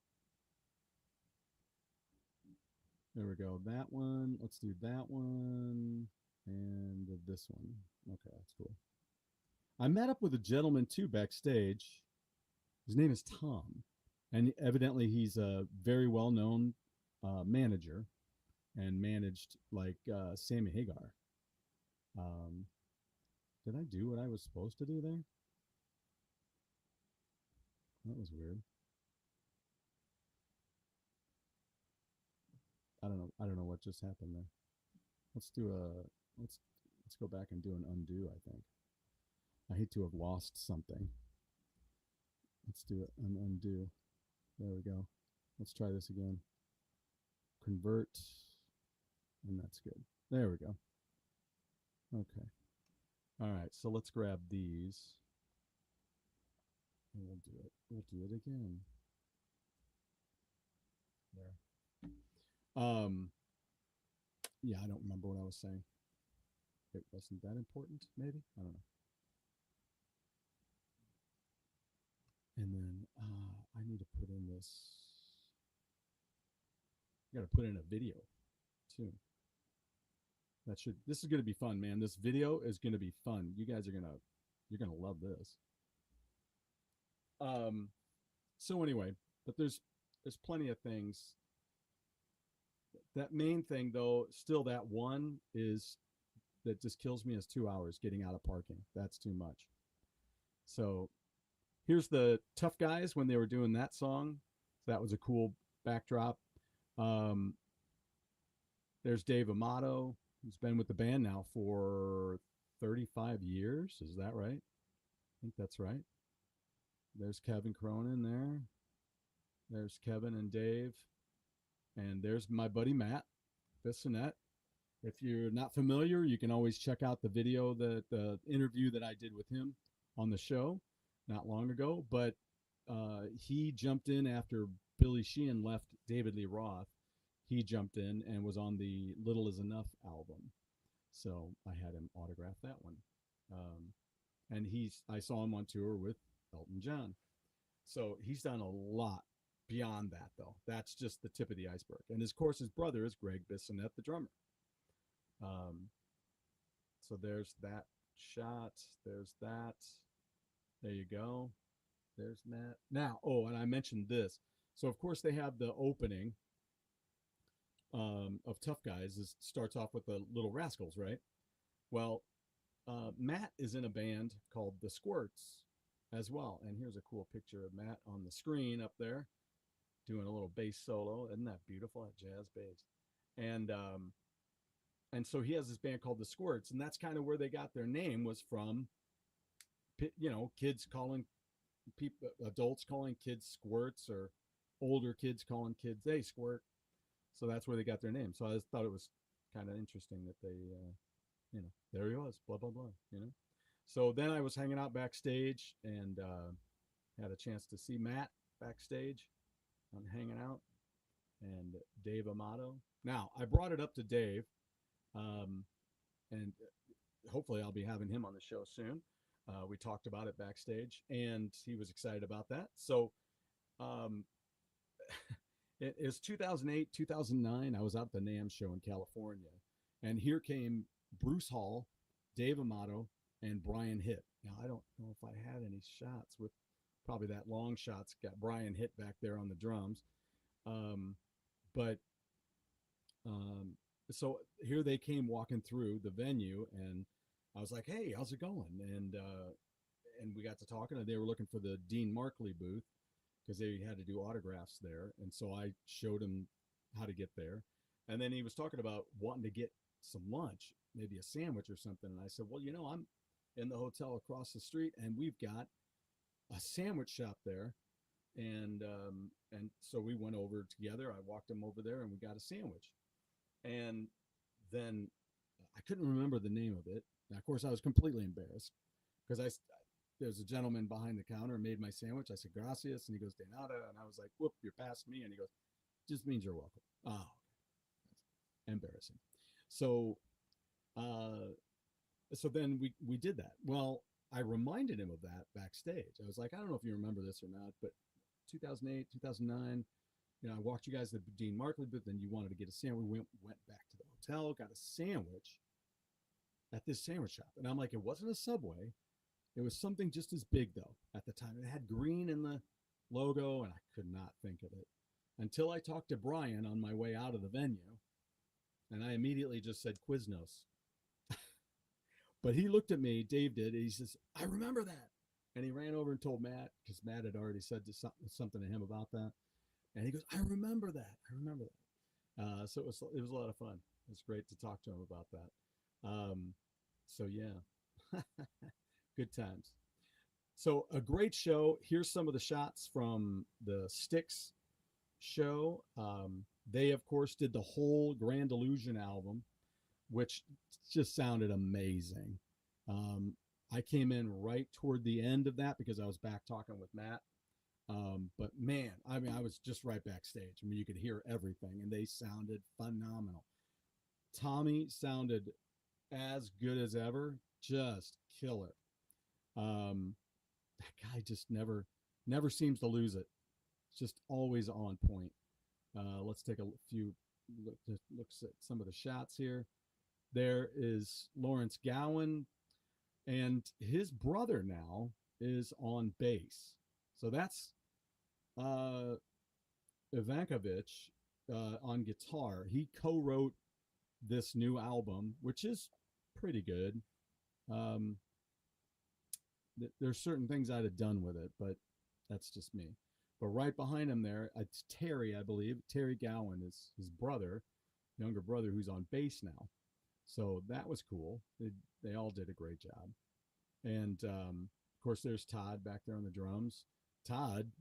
There we go. That one. Let's do that one. And this one. Okay, that's cool. I met up with a gentleman too backstage. His name is Tom. And evidently he's a very well-known manager and managed like Sammy Hagar. Did I do what I was supposed to do there? That was weird. I don't know what just happened there. Let's go back and do an undo, I think. I hate to have lost something. Let's do an undo. There we go. Let's try this again. Convert, and that's good. There we go. Okay. All right, so let's grab these. And we'll do it. We'll do it again. There. Yeah, I don't remember what I was saying. It wasn't that important, maybe? I don't know. And then I need to put in this. I got to put in a video too. This is going to be fun, man. This video is going to be fun. You guys you're going to love this. So anyway, but there's plenty of things. That main thing though, still that one is that just kills me is 2 hours getting out of parking. That's too much. So here's the Tough Guys when they were doing that song. So that was a cool backdrop. There's Dave Amato, who's been with the band now for 35 years. Is that right? I think that's right. There's Kevin Cronin there. There's Kevin and Dave. And there's my buddy Matt Bissonette. If you're not familiar, you can always check out the video, the interview that I did with him on the show not long ago. But he jumped in after Billy Sheehan left David Lee Roth. He jumped in and was on the Little Is Enough album. So I had him autograph that one. And I saw him on tour with Elton John. So he's done a lot beyond that, though. That's just the tip of the iceberg. And of course, his brother is Greg Bissonette, the drummer. So there's that shot. There's that. There you go. There's Matt. Now, and I mentioned this. So, of course, they have the opening of Tough Guys. It starts off with the Little Rascals, right? Well, Matt is in a band called the Squirts as well. And here's a cool picture of Matt on the screen up there. doing a little bass solo. Isn't that beautiful? That jazz bass. And so he has this band called the Squirts, and that's kind of where they got their name, was from, kids calling people, adults calling kids squirts, or older kids calling kids, hey, squirt. So that's where they got their name. So I just thought it was kind of interesting that they, there he was, blah, blah, blah. So then I was hanging out backstage and had a chance to see Matt backstage. I'm hanging out, and Dave Amato. Now, I brought it up to Dave, and hopefully I'll be having him on the show soon. We talked about it backstage, and he was excited about that. So it was 2008, 2009. I was out at the NAMM show in California, and here came Bruce Hall, Dave Amato, and Brian Hitt. Now, I don't know if I had any shots with probably that long shots. Got Brian Hitt back there on the drums. So here they came walking through the venue, and I was like, hey, how's it going? And we got to talking, and they were looking for the Dean Markley booth because they had to do autographs there. And so I showed him how to get there. And then he was talking about wanting to get some lunch, maybe a sandwich or something. And I said, well, I'm in the hotel across the street, and we've got a sandwich shop there. And so we went over together. I walked him over there, and we got a sandwich. And then I couldn't remember the name of it. Now, of course, I was completely embarrassed because there's a gentleman behind the counter and made my sandwich. I said, gracias. And he goes, de nada. And I was like, whoop, you're past me. And he goes, just means you're welcome. Oh, that's embarrassing. So, so then we did that. Well, I reminded him of that backstage. I was like, I don't know if you remember this or not, but 2008, 2009, I walked you guys to the Dean Markley booth, and you wanted to get a sandwich. We went back to the hotel, got a sandwich at this sandwich shop. And I'm like, it wasn't a Subway. It was something just as big, though, at the time. It had green in the logo, and I could not think of it until I talked to Brian on my way out of the venue. And I immediately just said Quiznos. But he looked at me, Dave did, and he says, I remember that. And he ran over and told Matt, because Matt had already said something to him about that. And he goes, I remember that. I remember that. So it was a lot of fun. It was great to talk to him about that. So yeah, good times. So a great show. Here's some of the shots from the STYX show. They, of course, did the whole Grand Illusion album, which just sounded amazing. I came in right toward the end of that because I was back talking with Matt. But man, I was just right backstage. You could hear everything, and they sounded phenomenal. Tommy sounded as good as ever, just killer. That guy just never seems to lose it. It's just always on point. Let's take a few looks at some of the shots here. There is Lawrence Gowan, and his brother now is on bass. So that's Ivankovich on guitar. He co-wrote this new album, which is pretty good. There's certain things I'd have done with it, but that's just me. But right behind him there, it's Terry, I believe. Terry Gowan is his brother, younger brother, who's on bass now. So that was cool. They all did a great job. And of course, there's Todd back there on the drums. Todd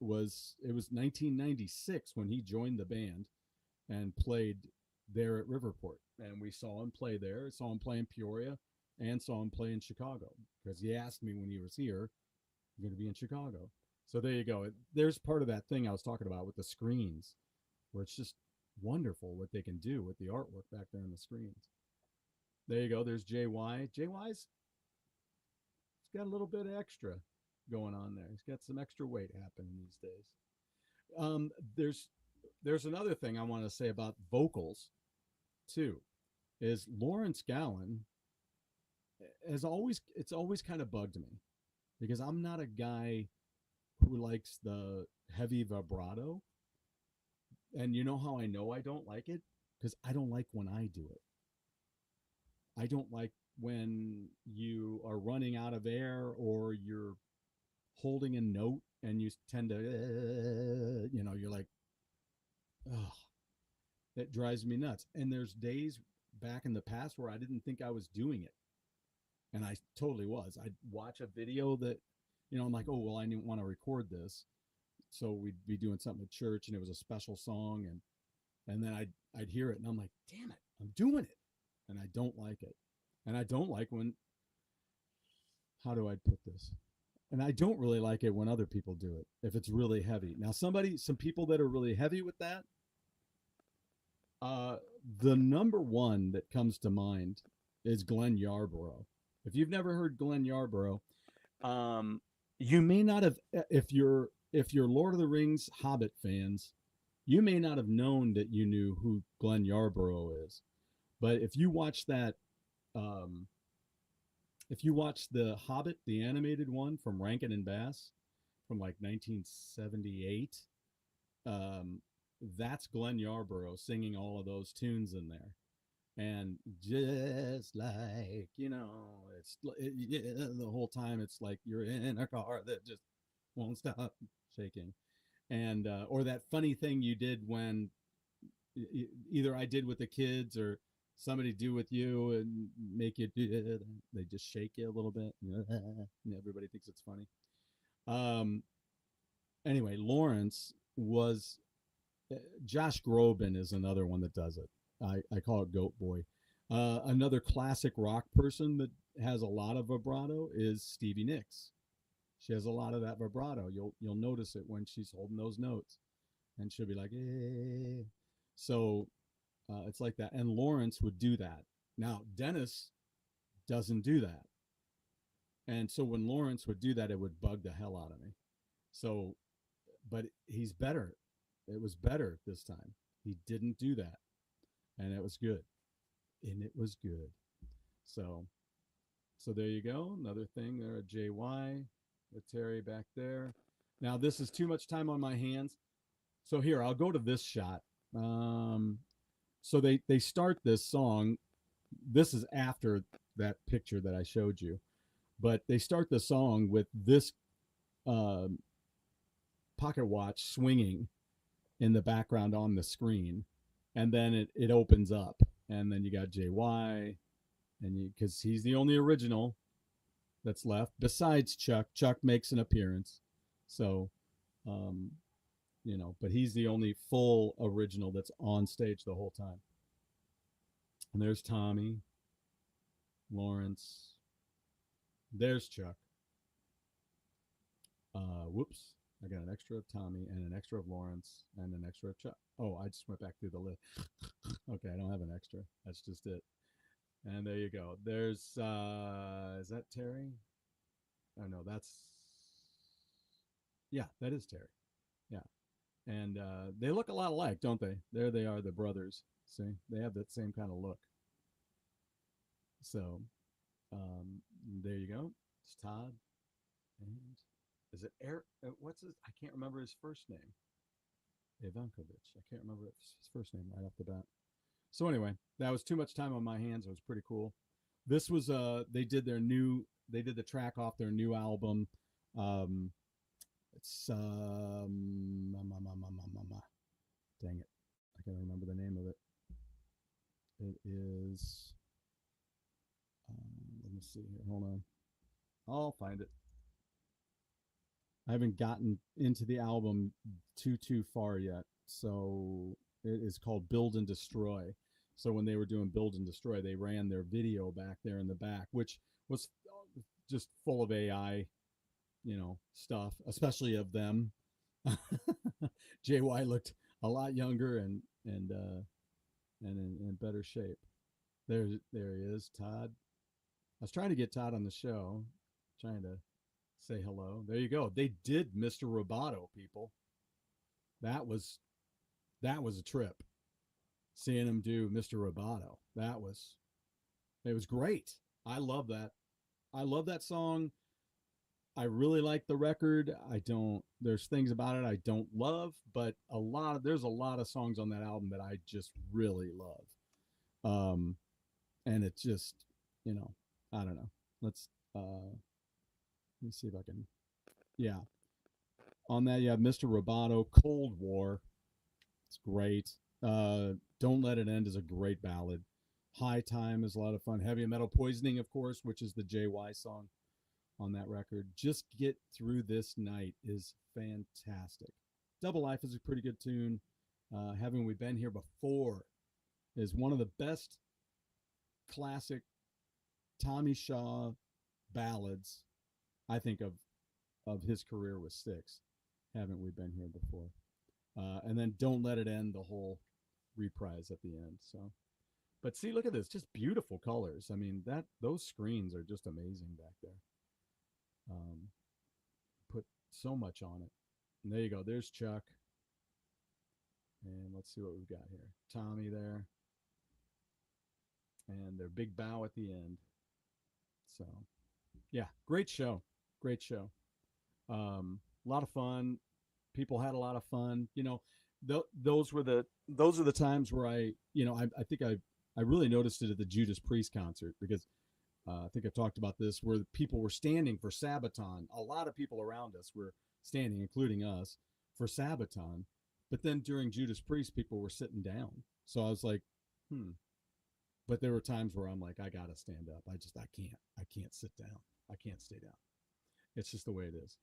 it was 1996 when he joined the band and played there at Riverport. And we saw him play there, saw him play in Peoria, and saw him play in Chicago. Because he asked me when he was here, you're going to be in Chicago. So there you go. There's part of that thing I was talking about with the screens, where it's just wonderful what they can do with the artwork back there on the screens. There you go. There's JY. JY's got a little bit of extra going on there. He's got some extra weight happening these days. There's another thing I want to say about vocals too, is Lawrence Gowan it's always kind of bugged me because I'm not a guy who likes the heavy vibrato. And you know how I know I don't like it? Because I don't like when I do it. I don't like when you are running out of air or you're holding a note and you tend to, you're like, oh, that drives me nuts. And there's days back in the past where I didn't think I was doing it. And I totally was. I'd watch a video that, I'm like, oh, well, I didn't want to record this. So we'd be doing something at church and it was a special song. And then I'd hear it and I'm like, damn it, I'm doing it. And I don't like it. And I don't like when, how do I put this? And I don't really like it when other people do it, if it's really heavy. Now, some people that are really heavy with that, the number one that comes to mind is Glenn Yarborough. If you've never heard Glenn Yarborough, you may not have, if you're Lord of the Rings Hobbit fans, you may not have known that you knew who Glenn Yarborough is. But if you watch that, if you watch the Hobbit, the animated one from Rankin and Bass from like 1978, that's Glenn Yarborough singing all of those tunes in there. And just like, it's the whole time it's like you're in a car that just won't stop shaking. And or that funny thing you did when either I did with the kids or somebody do with you and make you do it. They just shake you a little bit. And everybody thinks it's funny. Anyway, Lawrence was Josh Groban is another one that does it. I call it Goat Boy. Another classic rock person that has a lot of vibrato is Stevie Nicks. She has a lot of that vibrato. You'll notice it when she's holding those notes, and she'll be like, eh. So it's like that. And Lawrence would do that. Now Dennis doesn't do that, and so when Lawrence would do that, it would bug the hell out of me. So, but he's better. It was better this time. He didn't do that, and it was good. And it was good. So there you go. Another thing there at JY. With Terry back there. Now this is too much time on my hands. So here, I'll go to this shot. So they start this song. This is after that picture that I showed you. But they start the song with this pocket watch swinging in the background on the screen. And then it opens up. And then you got JY. And because he's the only original that's left besides Chuck. Chuck makes an appearance. So, but he's the only full original that's on stage the whole time. And there's Tommy, Lawrence. There's Chuck. Whoops. I got an extra of Tommy and an extra of Lawrence and an extra of Chuck. Oh, I just went back through the list. Okay, I don't have an extra. That's just it. And there you go. There's, is that Terry? Oh, no, yeah, that is Terry. Yeah. And they look a lot alike, don't they? There they are, the brothers. See, they have that same kind of look. So there you go. It's Todd. And is it Eric? What's his? I can't remember his first name. Ivankovich. I can't remember his first name right off the bat. So anyway, that was too much time on my hands. It was pretty cool. This was they did the track off their new album. It's dang it, I can't remember the name of it. It is let me see here. Hold on, I'll find it. I haven't gotten into the album too far yet, so it is called Build and Destroy. So when they were doing Build and Destroy, they ran their video back there in the back, which was just full of AI, stuff, especially of them. JY looked a lot younger and in better shape. There he is, Todd. I was trying to get Todd on the show, trying to say hello. There you go. They did Mr. Roboto, people. That was a trip. Seeing him do Mr. Roboto. It was great. I love that. I love that song. I really like the record. There's things about it I don't love, but there's a lot of songs on that album that I just really love. And it just, I don't know. Let me see if I can, yeah. On that, you have Mr. Roboto, Cold War. It's great. Don't Let It End is a great ballad. High Time is a lot of fun. Heavy Metal Poisoning, of course, which is the JY song on that record. Just Get Through This Night is fantastic. Double Life is a pretty good tune. Haven't We Been Here Before is one of the best classic Tommy Shaw ballads I think of his career with STYX. Haven't We Been Here Before? And then Don't Let It End, the whole reprise at the end. So, but see, look at this, just beautiful colors. I mean, those screens are just amazing back there. Put so much on it. And there you go. There's Chuck. And let's see what we've got here. Tommy there. And their big bow at the end. So, yeah, great show. Great show. A lot of fun. People had a lot of fun. You know, those are the times where I think I really noticed it at the Judas Priest concert, because I think I talked about this, where the people were standing for Sabaton. A lot of people around us were standing, including us, for Sabaton. But then during Judas Priest, people were sitting down. So I was like, But there were times where I'm like, I gotta stand up. I can't sit down. I can't stay down. It's just the way it is.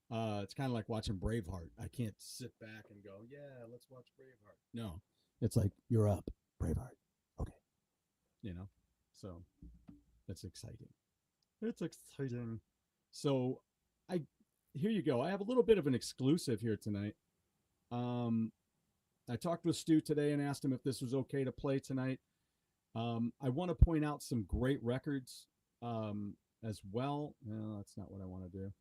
It's kind of like watching Braveheart. I can't sit back and go, yeah, let's watch Braveheart. No, it's like, you're up, Braveheart. Okay. So it's exciting. It's exciting. So here you go. I have a little bit of an exclusive here tonight. I talked with Stu today and asked him if this was okay to play tonight. I want to point out some great records as well. No, that's not what I want to do.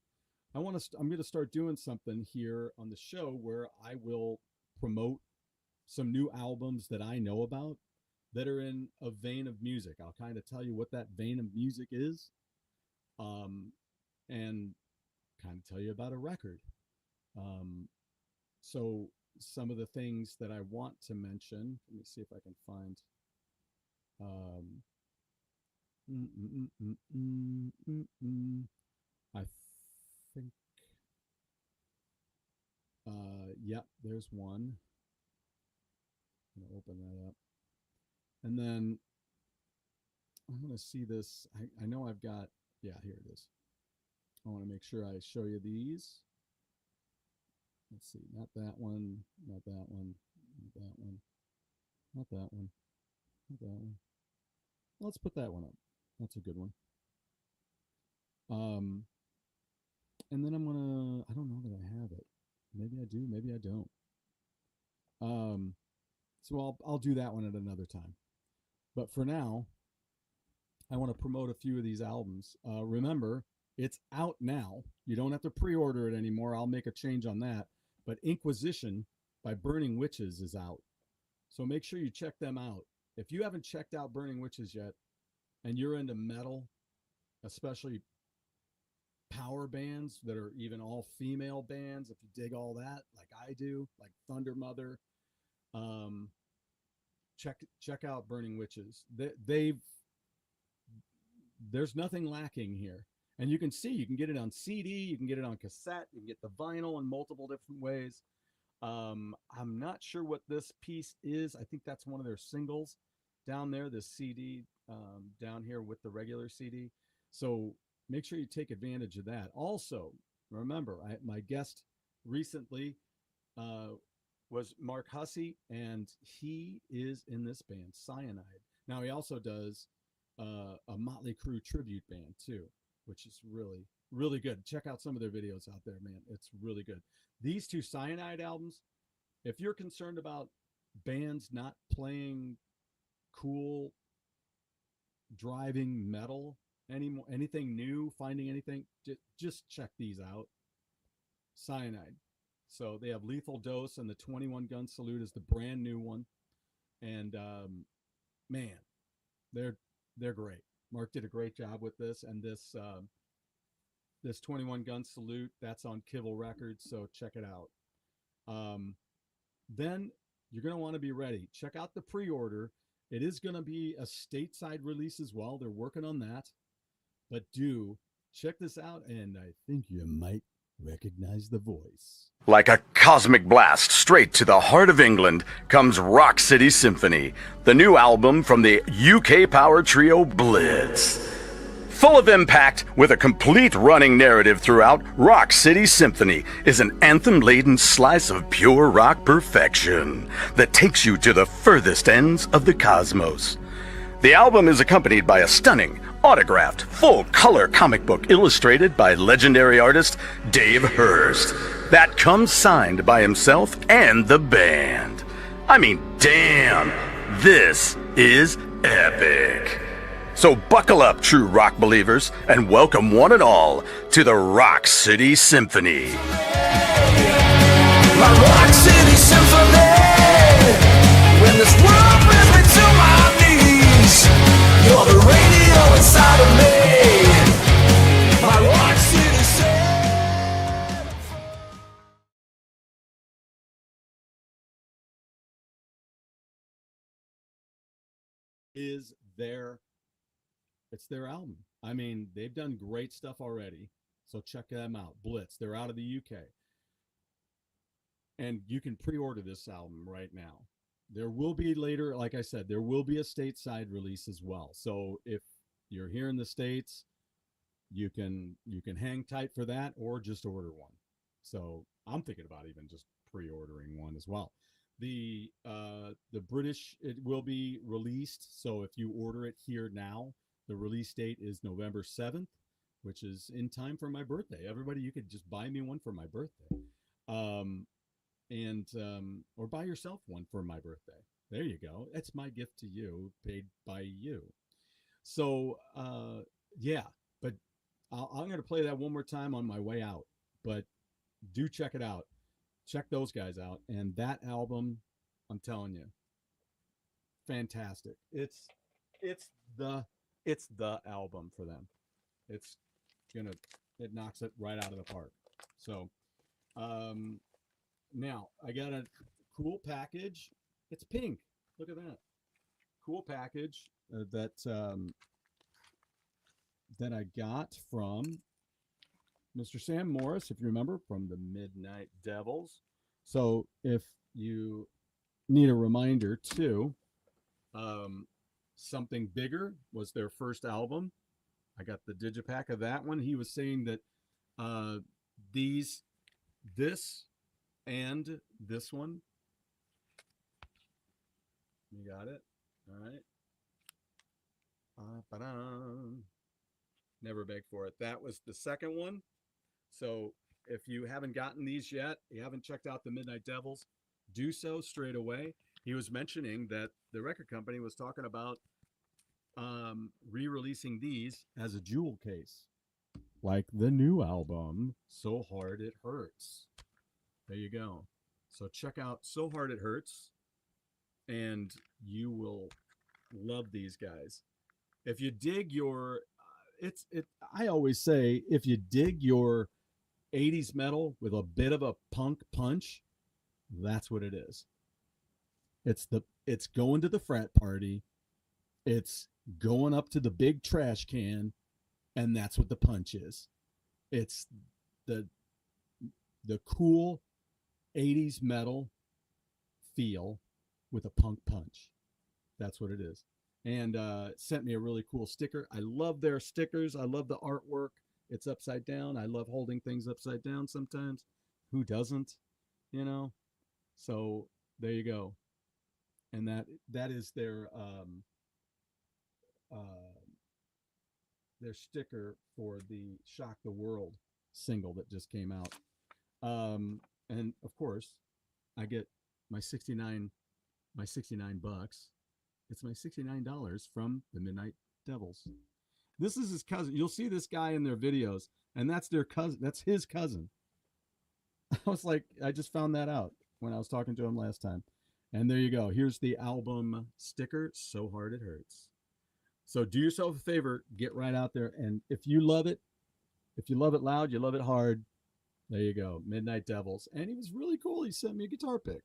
I'm going to start doing something here on the show where I will promote some new albums that I know about that are in a vein of music. I'll kind of tell you what that vein of music is, and kind of tell you about a record. So some of the things that I want to mention, let me see if I can find. I think, yep, there's one. I'm going to open that up. And then I'm going to see this. I know I've got, yeah, here it is. I want to make sure I show you these. Let's see, not that one, not that one, not that one, not that one, not that one. Let's put that one up. That's a good one. And then I'm gonna, I don't know that I have it. Maybe I do, maybe I don't. So I'll do that one at another time. But for now, I want to promote a few of these albums. Remember, it's out now. You don't have to pre-order it anymore. I'll make a change on that. But Inquisition by Burning Witches is out. So make sure you check them out. If you haven't checked out Burning Witches yet, and you're into metal, especially power bands that are even all female bands, if you dig all that, like I do, like Thunder Mother, check out Burning Witches. There's nothing lacking here. And you can see, you can get it on CD, you can get it on cassette, you can get the vinyl in multiple different ways. I'm not sure what this piece is. I think that's one of their singles down there, the CD down here with the regular CD. So make sure you take advantage of that. Also, remember, my guest recently was Mark Hussey, and he is in this band, Cyanide. Now, he also does a Motley Crue tribute band, too, which is really, really good. Check out some of their videos out there, man. It's really good. These two Cyanide albums, if you're concerned about bands not playing cool, driving metal anymore, anything new, finding anything, just check these out. Cyanide. So they have Lethal Dose, and the 21 Gun Salute is the brand new one. And man, they're great. Mark did a great job with this, and this 21 Gun Salute, that's on Kibble Records, so check it out. Then you're going to want to be ready. Check out the pre-order. It is going to be a stateside release as well. They're working on that. But do check this out, and I think you might recognize the voice. Like a cosmic blast straight to the heart of England comes Rock City Symphony, the new album from the UK power trio Blitz. Full of impact, with a complete running narrative throughout, Rock City Symphony is an anthem-laden slice of pure rock perfection that takes you to the furthest ends of the cosmos. The album is accompanied by a stunning, autographed, full-color comic book illustrated by legendary artist Dave Hurst. That comes signed by himself and the band. I mean, damn, this is epic. So buckle up, true rock believers, and welcome one and all to the Rock City Symphony. My Rock City Symphony. When this world brings me to my knees, you're the radio inside of me. My Rock City Symphony. It's their album. I mean, they've done great stuff already, so check them out. Blitz, they're out of the UK. And you can pre-order this album right now. There will be later, like I said, there will be a stateside release as well. So if you're here in the States, you can hang tight for that or just order one. So I'm thinking about even just pre-ordering one as well. The British, it will be released. So if you order it here now, the release date is November 7th, which is in time for my birthday. Everybody, you could just buy me one for my birthday. Or buy yourself one for my birthday. There you go. That's my gift to you, paid by you. So, yeah, but I'm going to play that one more time on my way out, but do check it out. Check those guys out. And that album, I'm telling you, fantastic. It's the album for them. It knocks it right out of the park. So, now I got a cool package. It's pink. Look at that. Cool package that I got from Mr. Sam Morris, if you remember, from the Midnight Devils. So if you need a reminder too, Something Bigger was their first album. I got the digipack of that one. He was saying that this and this one. You got it? All right. Never beg for it. That was the second one. So if you haven't gotten these yet, you haven't checked out the Midnight Devils, do so straight away. He was mentioning that the record company was talking about re-releasing these as a jewel case, like the new album, So Hard It Hurts. There you go. So check out So Hard It Hurts, and you will love these guys. If you dig your, I always say, if you dig your 80s metal with a bit of a punk punch, that's what it is. It's going to the frat party. It's going up to the big trash can, and that's what the punch is. It's the cool 80s metal feel with a punk punch. That's what it is. And sent me a really cool sticker. I love their stickers. I love the artwork. It's upside down. I love holding things upside down sometimes. Who doesn't? You know? So there you go. And that is their sticker for the Shock the World single that just came out. And of course, I get my $69. It's my $69 from the Midnight Devils. This is his cousin. You'll see this guy in their videos, and that's their cousin. That's his cousin. I was like, I just found that out when I was talking to him last time. And there you go. Here's the album sticker, So Hard It Hurts. So do yourself a favor, get right out there. And if you love it loud, you love it hard, there you go. Midnight Devils. And he was really cool. He sent me a guitar pick.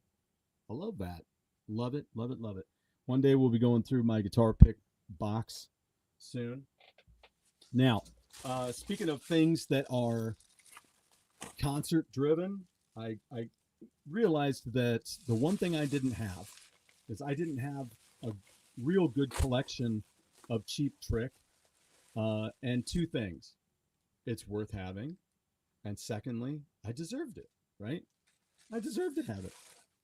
I love that. Love it, love it, love it. One day we'll be going through my guitar pick box soon. Now, speaking of things that are concert driven. I realized that the one thing I didn't have is I didn't have a real good collection of Cheap Trick. And two things: it's worth having, and secondly, I deserved it. Right? I deserve to have it.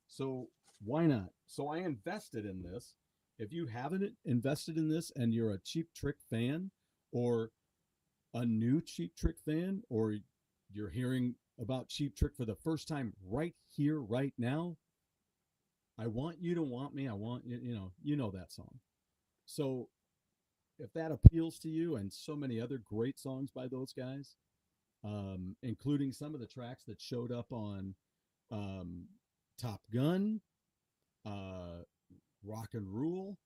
So why not? So I invested in this. If you haven't invested in this and you're a Cheap Trick fan, or a new Cheap Trick fan, or you're hearing about Cheap Trick for the first time right here, right now, I want you to want me. I want you know that song. So if that appeals to you, and so many other great songs by those guys, including some of the tracks that showed up on Top Gun, Rock and Rule.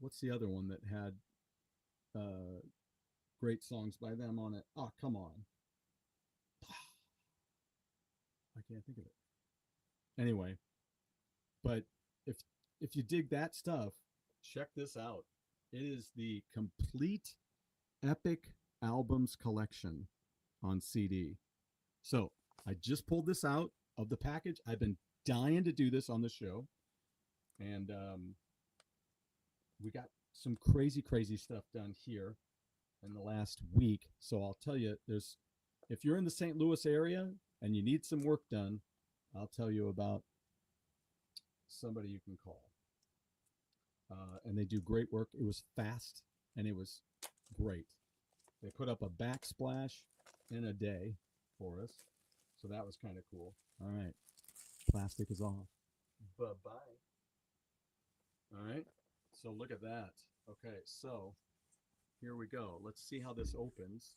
What's the other one that had great songs by them on it? Oh, come on. I can't think of it. Anyway, but if you dig that stuff, check this out. It is the complete Epic Albums collection on CD. So I just pulled this out of the package. I've been dying to do this on the show. And we got some crazy stuff done here in the last week. So I'll tell you, if you're in the St. Louis area and you need some work done, I'll tell you about somebody you can call. And they do great work. It was fast and it was great. They put up a backsplash in a day for us. So that was kind of cool. All right. Plastic is off. Bye-bye. All right. So look at that. Okay. So here we go. Let's see how this opens.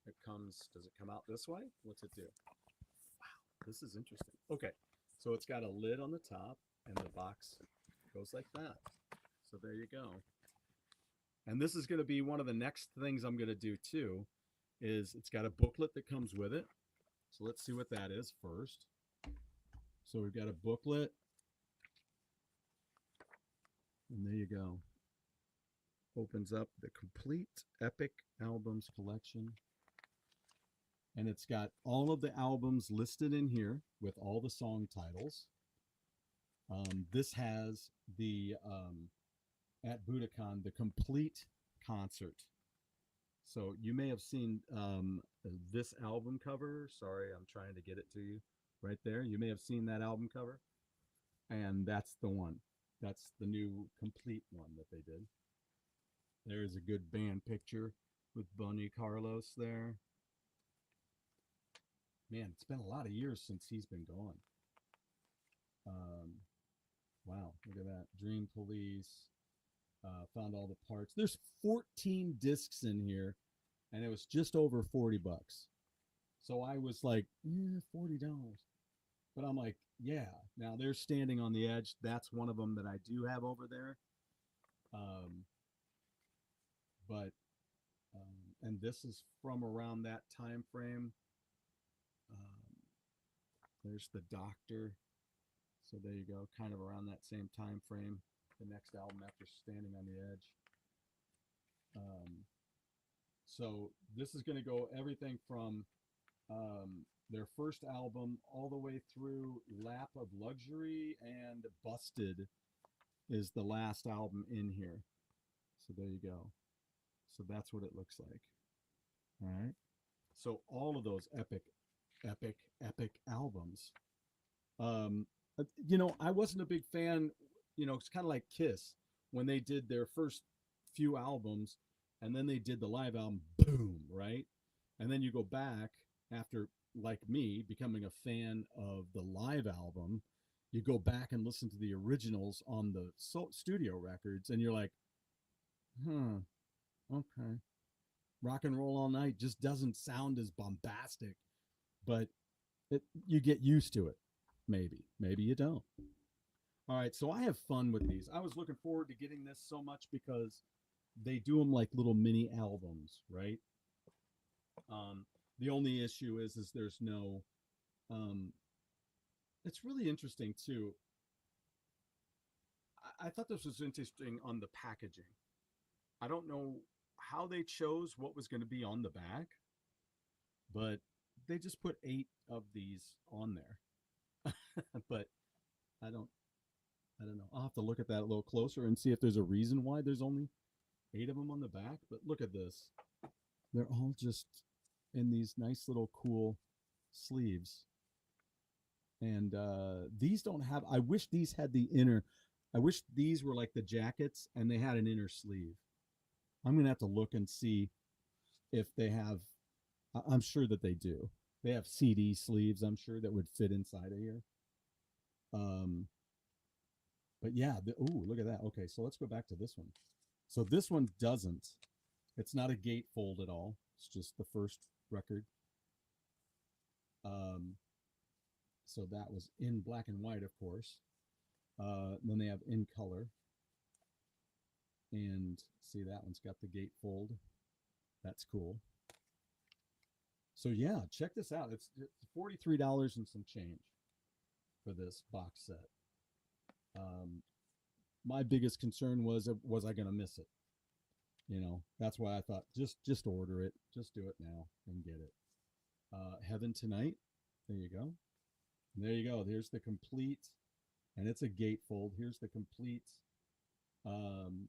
Does it come out this way? What's it do? Wow. This is interesting. Okay. So it's got a lid on the top and the box goes like that. So there you go. And this is going to be one of the next things I'm going to do too, is it's got a booklet that comes with it. So let's see what that is first. So we've got a booklet. And there you go. Opens up the complete Epic Albums collection. And it's got all of the albums listed in here with all the song titles. This has the, at Budokan, the complete concert. So you may have seen this album cover. Sorry, I'm trying to get it to you right there. You may have seen that album cover. And that's the one. That's the new complete one that they did. There's a good band picture with Bunny Carlos there. Man, it's been a lot of years since he's been gone. Wow, look at that. Dream Police. Found all the parts. There's 14 discs in here, and it was just over $40. So I was like, $40. But I'm like, yeah. Now they're Standing on the Edge. That's one of them that I do have over there. And this is from around that time frame. There's The Doctor. So there you go, kind of around that same time frame. The next album after Standing on the Edge. So this is going to go everything from their first album all the way through Lap of Luxury, and Busted is the last album in here. So there you go. So that's what it looks like. All right. So all of those epic albums. I wasn't a big fan. It's kind of like Kiss when they did their first few albums and then they did the live album, boom, right? And then you go back after, like me, becoming a fan of the live album, you go back and listen to the originals on the studio records and you're like, okay. Rock and Roll All Night just doesn't sound as bombastic, but you get used to it. Maybe you don't. All right, so I have fun with these. I was looking forward to getting this so much because they do them like little mini albums, right? The only issue is there's no, it's really interesting too. I thought this was interesting on the packaging. I don't know how they chose what was going to be on the back, but they just put 8 of these on there. But I don't know. I'll have to look at that a little closer and see if there's a reason why there's only 8 of them on the back. But look at this. They're all just in these nice little cool sleeves. And these don't have, I wish these had the inner, I wish these were like the jackets and they had an inner sleeve. I'm going to have to look and see if they have, I'm sure that they do. They have CD sleeves, I'm sure, that would fit inside of here. But yeah, ooh, look at that. Okay, so let's go back to this one. So this one doesn't. It's not a gatefold at all. It's just the first record. So that was in black and white, of course. Then they have in color. And see, that one's got the gatefold. That's cool. So yeah, check this out. It's $43 and some change for this box set. My biggest concern was I going to miss it? You know, that's why I thought just order it, just do it now and get it. Heaven Tonight. There you go. And there you go. Here's the complete, and it's a gatefold. Here's the complete Budokan.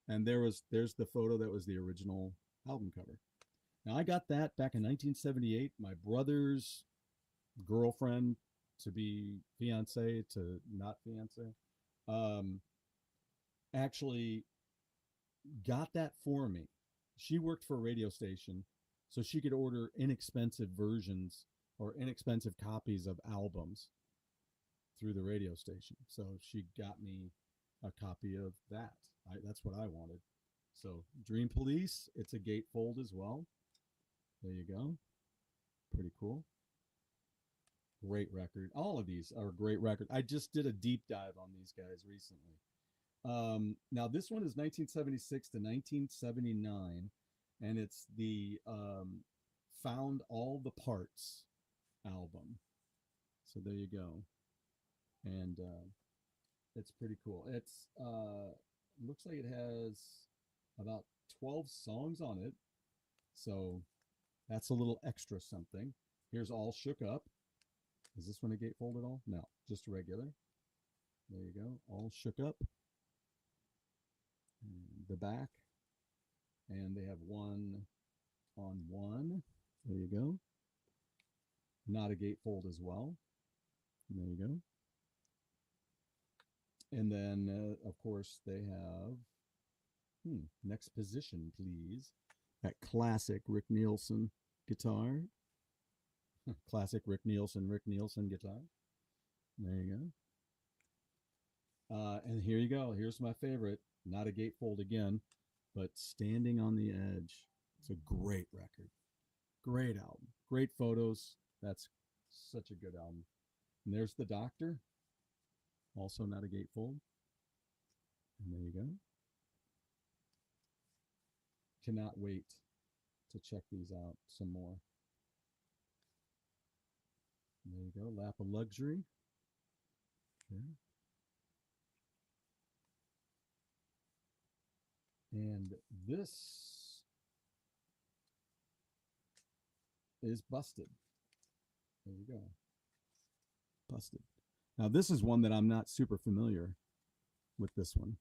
And there's the photo that was the original album cover. Now I got that back in 1978. My brother's girlfriend, to be fiance to not fiance, actually got that for me. She worked for a radio station, so she could order inexpensive versions or inexpensive copies of albums through the radio station. So she got me a copy of that. That's what I wanted. So Dream Police, it's a gatefold as well. There you go. Pretty cool. Great record. All of these are great records. I just did a deep dive on these guys recently. Now this one is 1976 to 1979, and it's the Found All the Parts album. So there you go. And it's pretty cool. It's looks like it has about 12 songs on it. So that's a little extra something. Here's All Shook Up. Is this one a gatefold at all? No, just a regular. There you go. All Shook Up. And the back. And they have 1 on 1. There you go. Not a gatefold as well. And there you go. And then, of course, they have Next Position, Please. That classic Rick Nielsen guitar. Classic Rick Nielsen guitar. There you go. And here you go. Here's my favorite. Not a gatefold again, but Standing on the Edge. It's a great record. Great album. Great photos. That's such a good album. And there's The Doctor. Also not a gatefold. And there you go. Cannot wait to check these out some more. There you go, Lap of Luxury. Okay. And this is Busted. There you go. Busted. Now this is one that I'm not super familiar with this one.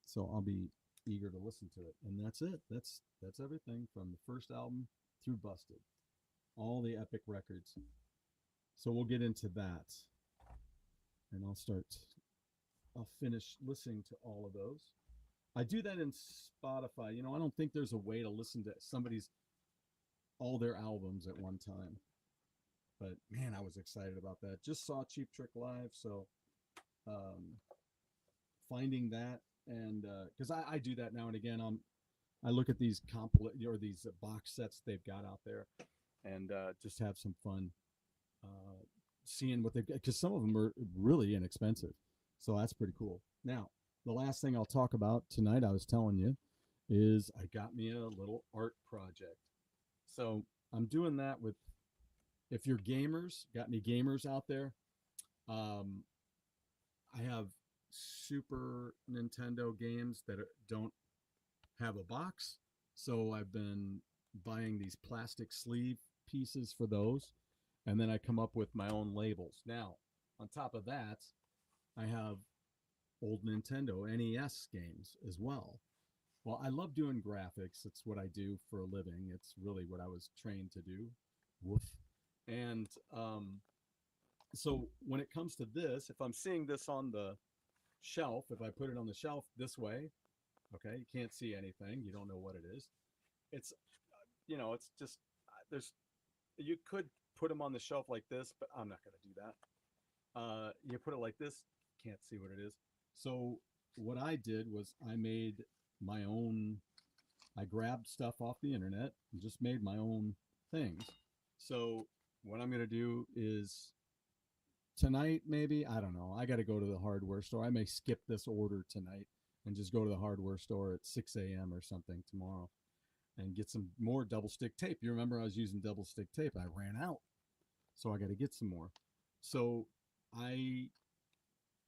So I'll be eager to listen to it. And that's it. That's everything from the first album through Busted. All the epic records. So we'll get into that, and I'll finish listening to all of those. I do that in Spotify. You know, I don't think there's a way to listen to all their albums at one time. But man, I was excited about that. Just saw Cheap Trick live, so finding that, and because I do that now and again. I look at these these box sets they've got out there, and just have some fun. Seeing what they've got, because some of them are really inexpensive, so that's pretty cool. Now the last thing I'll talk about tonight, I was telling you, is I got me a little art project. So I'm doing that with, if you're gamers, got any gamers out there, I have Super Nintendo games that don't have a box, so I've been buying these plastic sleeve pieces for those, and then I come up with my own labels. Now, on top of that, I have old Nintendo NES games as well. Well, I love doing graphics. It's what I do for a living. It's really what I was trained to do. Woof. And so when it comes to this, if I'm seeing this on the shelf, if I put it on the shelf this way, okay, you can't see anything. You don't know what it is. It's, it's just, there's, you could put them on the shelf like this, but I'm not going to do that. You put it like this, can't see what it is. So what I did was I made my own, I grabbed stuff off the internet and just made my own things. So what I'm going to do is tonight, maybe, I don't know, I got to go to the hardware store. I may skip this order tonight and just go to the hardware store at 6 a.m. or something tomorrow and get some more double stick tape. You remember I was using double stick tape. I ran out. So I got to get some more. So I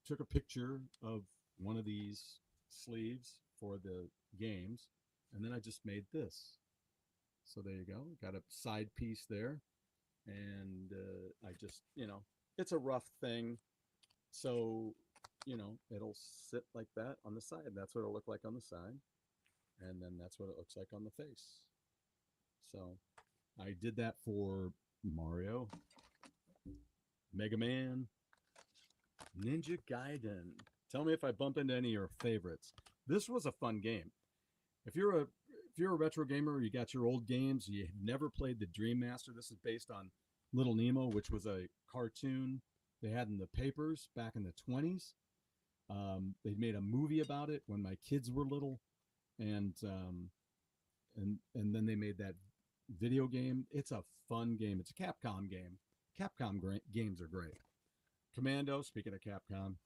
took a picture of one of these sleeves for the games, and then I just made this. So there you go. Got a side piece there, and I just, it's a rough thing. So, it'll sit like that on the side. That's what it'll look like on the side. And then that's what it looks like on the face. So I did that for Mario, Mega Man, Ninja Gaiden. Tell me if I bump into any of your favorites. This was a fun game. If you're a retro gamer, you got your old games, you never played the Dream Master. This is based on Little Nemo, which was a cartoon they had in the papers back in the 20s. They made a movie about it when my kids were little, and then they made that video game. It's a fun game. It's a Capcom game. Capcom games are great. Commando, speaking of Capcom,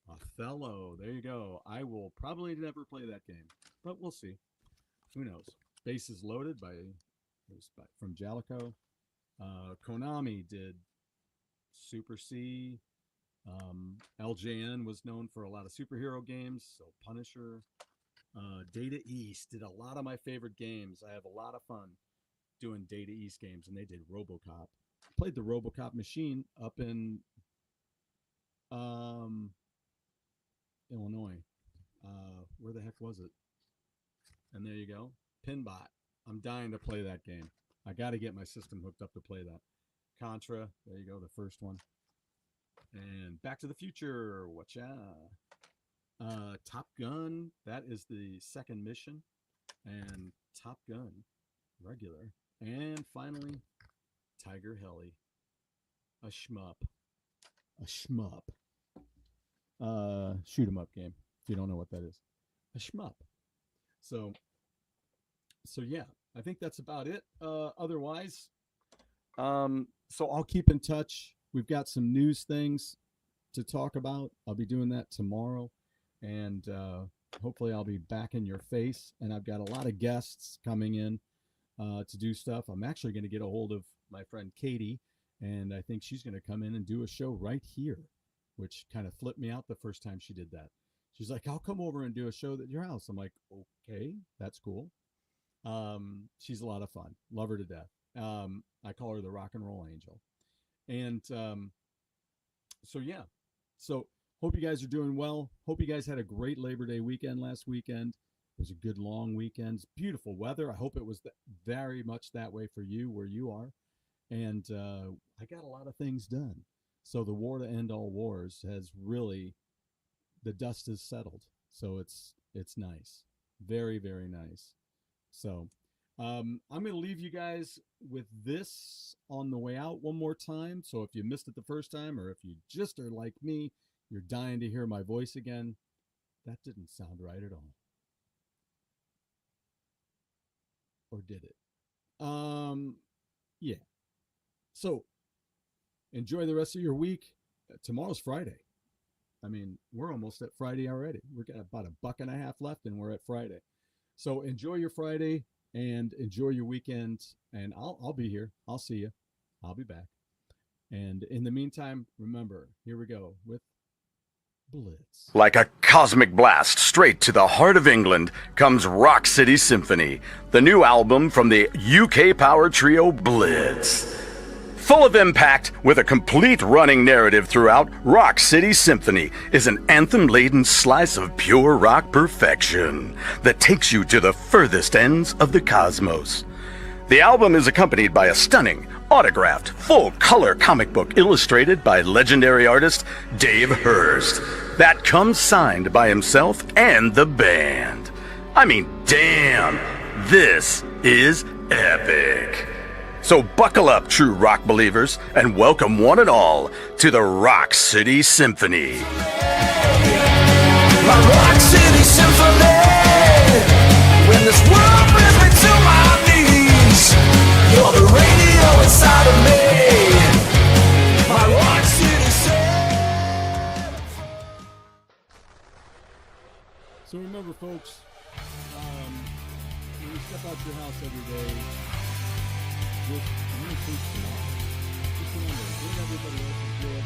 Othello, there you go. I will probably never play that game, but we'll see. Who knows? Bases Loaded from Jalico. Konami did Super C. LJN was known for a lot of superhero games, so Punisher. Data East did a lot of my favorite games. I have a lot of fun doing Data East games, and they did RoboCop. Played the RoboCop machine up in Illinois. Where the heck was it? And there you go. Pinbot. I'm dying to play that game. I got to get my system hooked up to play that. Contra. There you go, the first one. And Back to the Future. Watcha. Top Gun. That is the second mission. And Top Gun. Regular. And finally, Tiger Heli. A shmup. Shoot 'em up game. If you don't know what that is. A shmup. So yeah, I think that's about it. Otherwise, so I'll keep in touch. We've got some news things to talk about. I'll be doing that tomorrow, and hopefully I'll be back in your face. And I've got a lot of guests coming in to do stuff. I'm actually going to get a hold of my friend Katie, and I think she's going to come in and do a show right here, which kind of flipped me out the first time she did that. She's like, I'll come over and do a show at your house. I'm like, okay, that's cool. She's a lot of fun. Love her to death. I call her the rock and roll angel. And so, yeah. So hope you guys are doing well. Hope you guys had a great Labor Day weekend last weekend. It was a good long weekend. It's beautiful weather. I hope it was very much that way for you where you are. And I got a lot of things done. So the war to end all wars has really, the dust has settled. So it's nice. Very, very nice. So I'm going to leave you guys with this on the way out one more time. So if you missed it the first time, or if you just are like me, you're dying to hear my voice again, that didn't sound right at all. Or did it? Yeah. So enjoy the rest of your week. Tomorrow's Friday. I mean, we're almost at Friday already. We've got about $1.50 left and we're at Friday. So enjoy your Friday and enjoy your weekend. And I'll be here. I'll see you. I'll be back. And in the meantime, remember, here we go with Blitz. Like a cosmic blast straight to the heart of England comes Rock City Symphony, the new album from the UK power trio Blitz. Full of impact, with a complete running narrative throughout, Rock City Symphony is an anthem-laden slice of pure rock perfection that takes you to the furthest ends of the cosmos. The album is accompanied by a stunning, autographed, full-color comic book illustrated by legendary artist Dave Hurst that comes signed by himself and the band. I mean, damn, this is epic. So buckle up, true rock believers, and welcome one and all to the Rock City Symphony. My Rock City Symphony. When this world brings me to my knees, you're the radio inside of me. My Rock City Symphony. So remember, folks, when you step out your house every day, I'm going to preach tomorrow. Just remember, bring everybody else's joy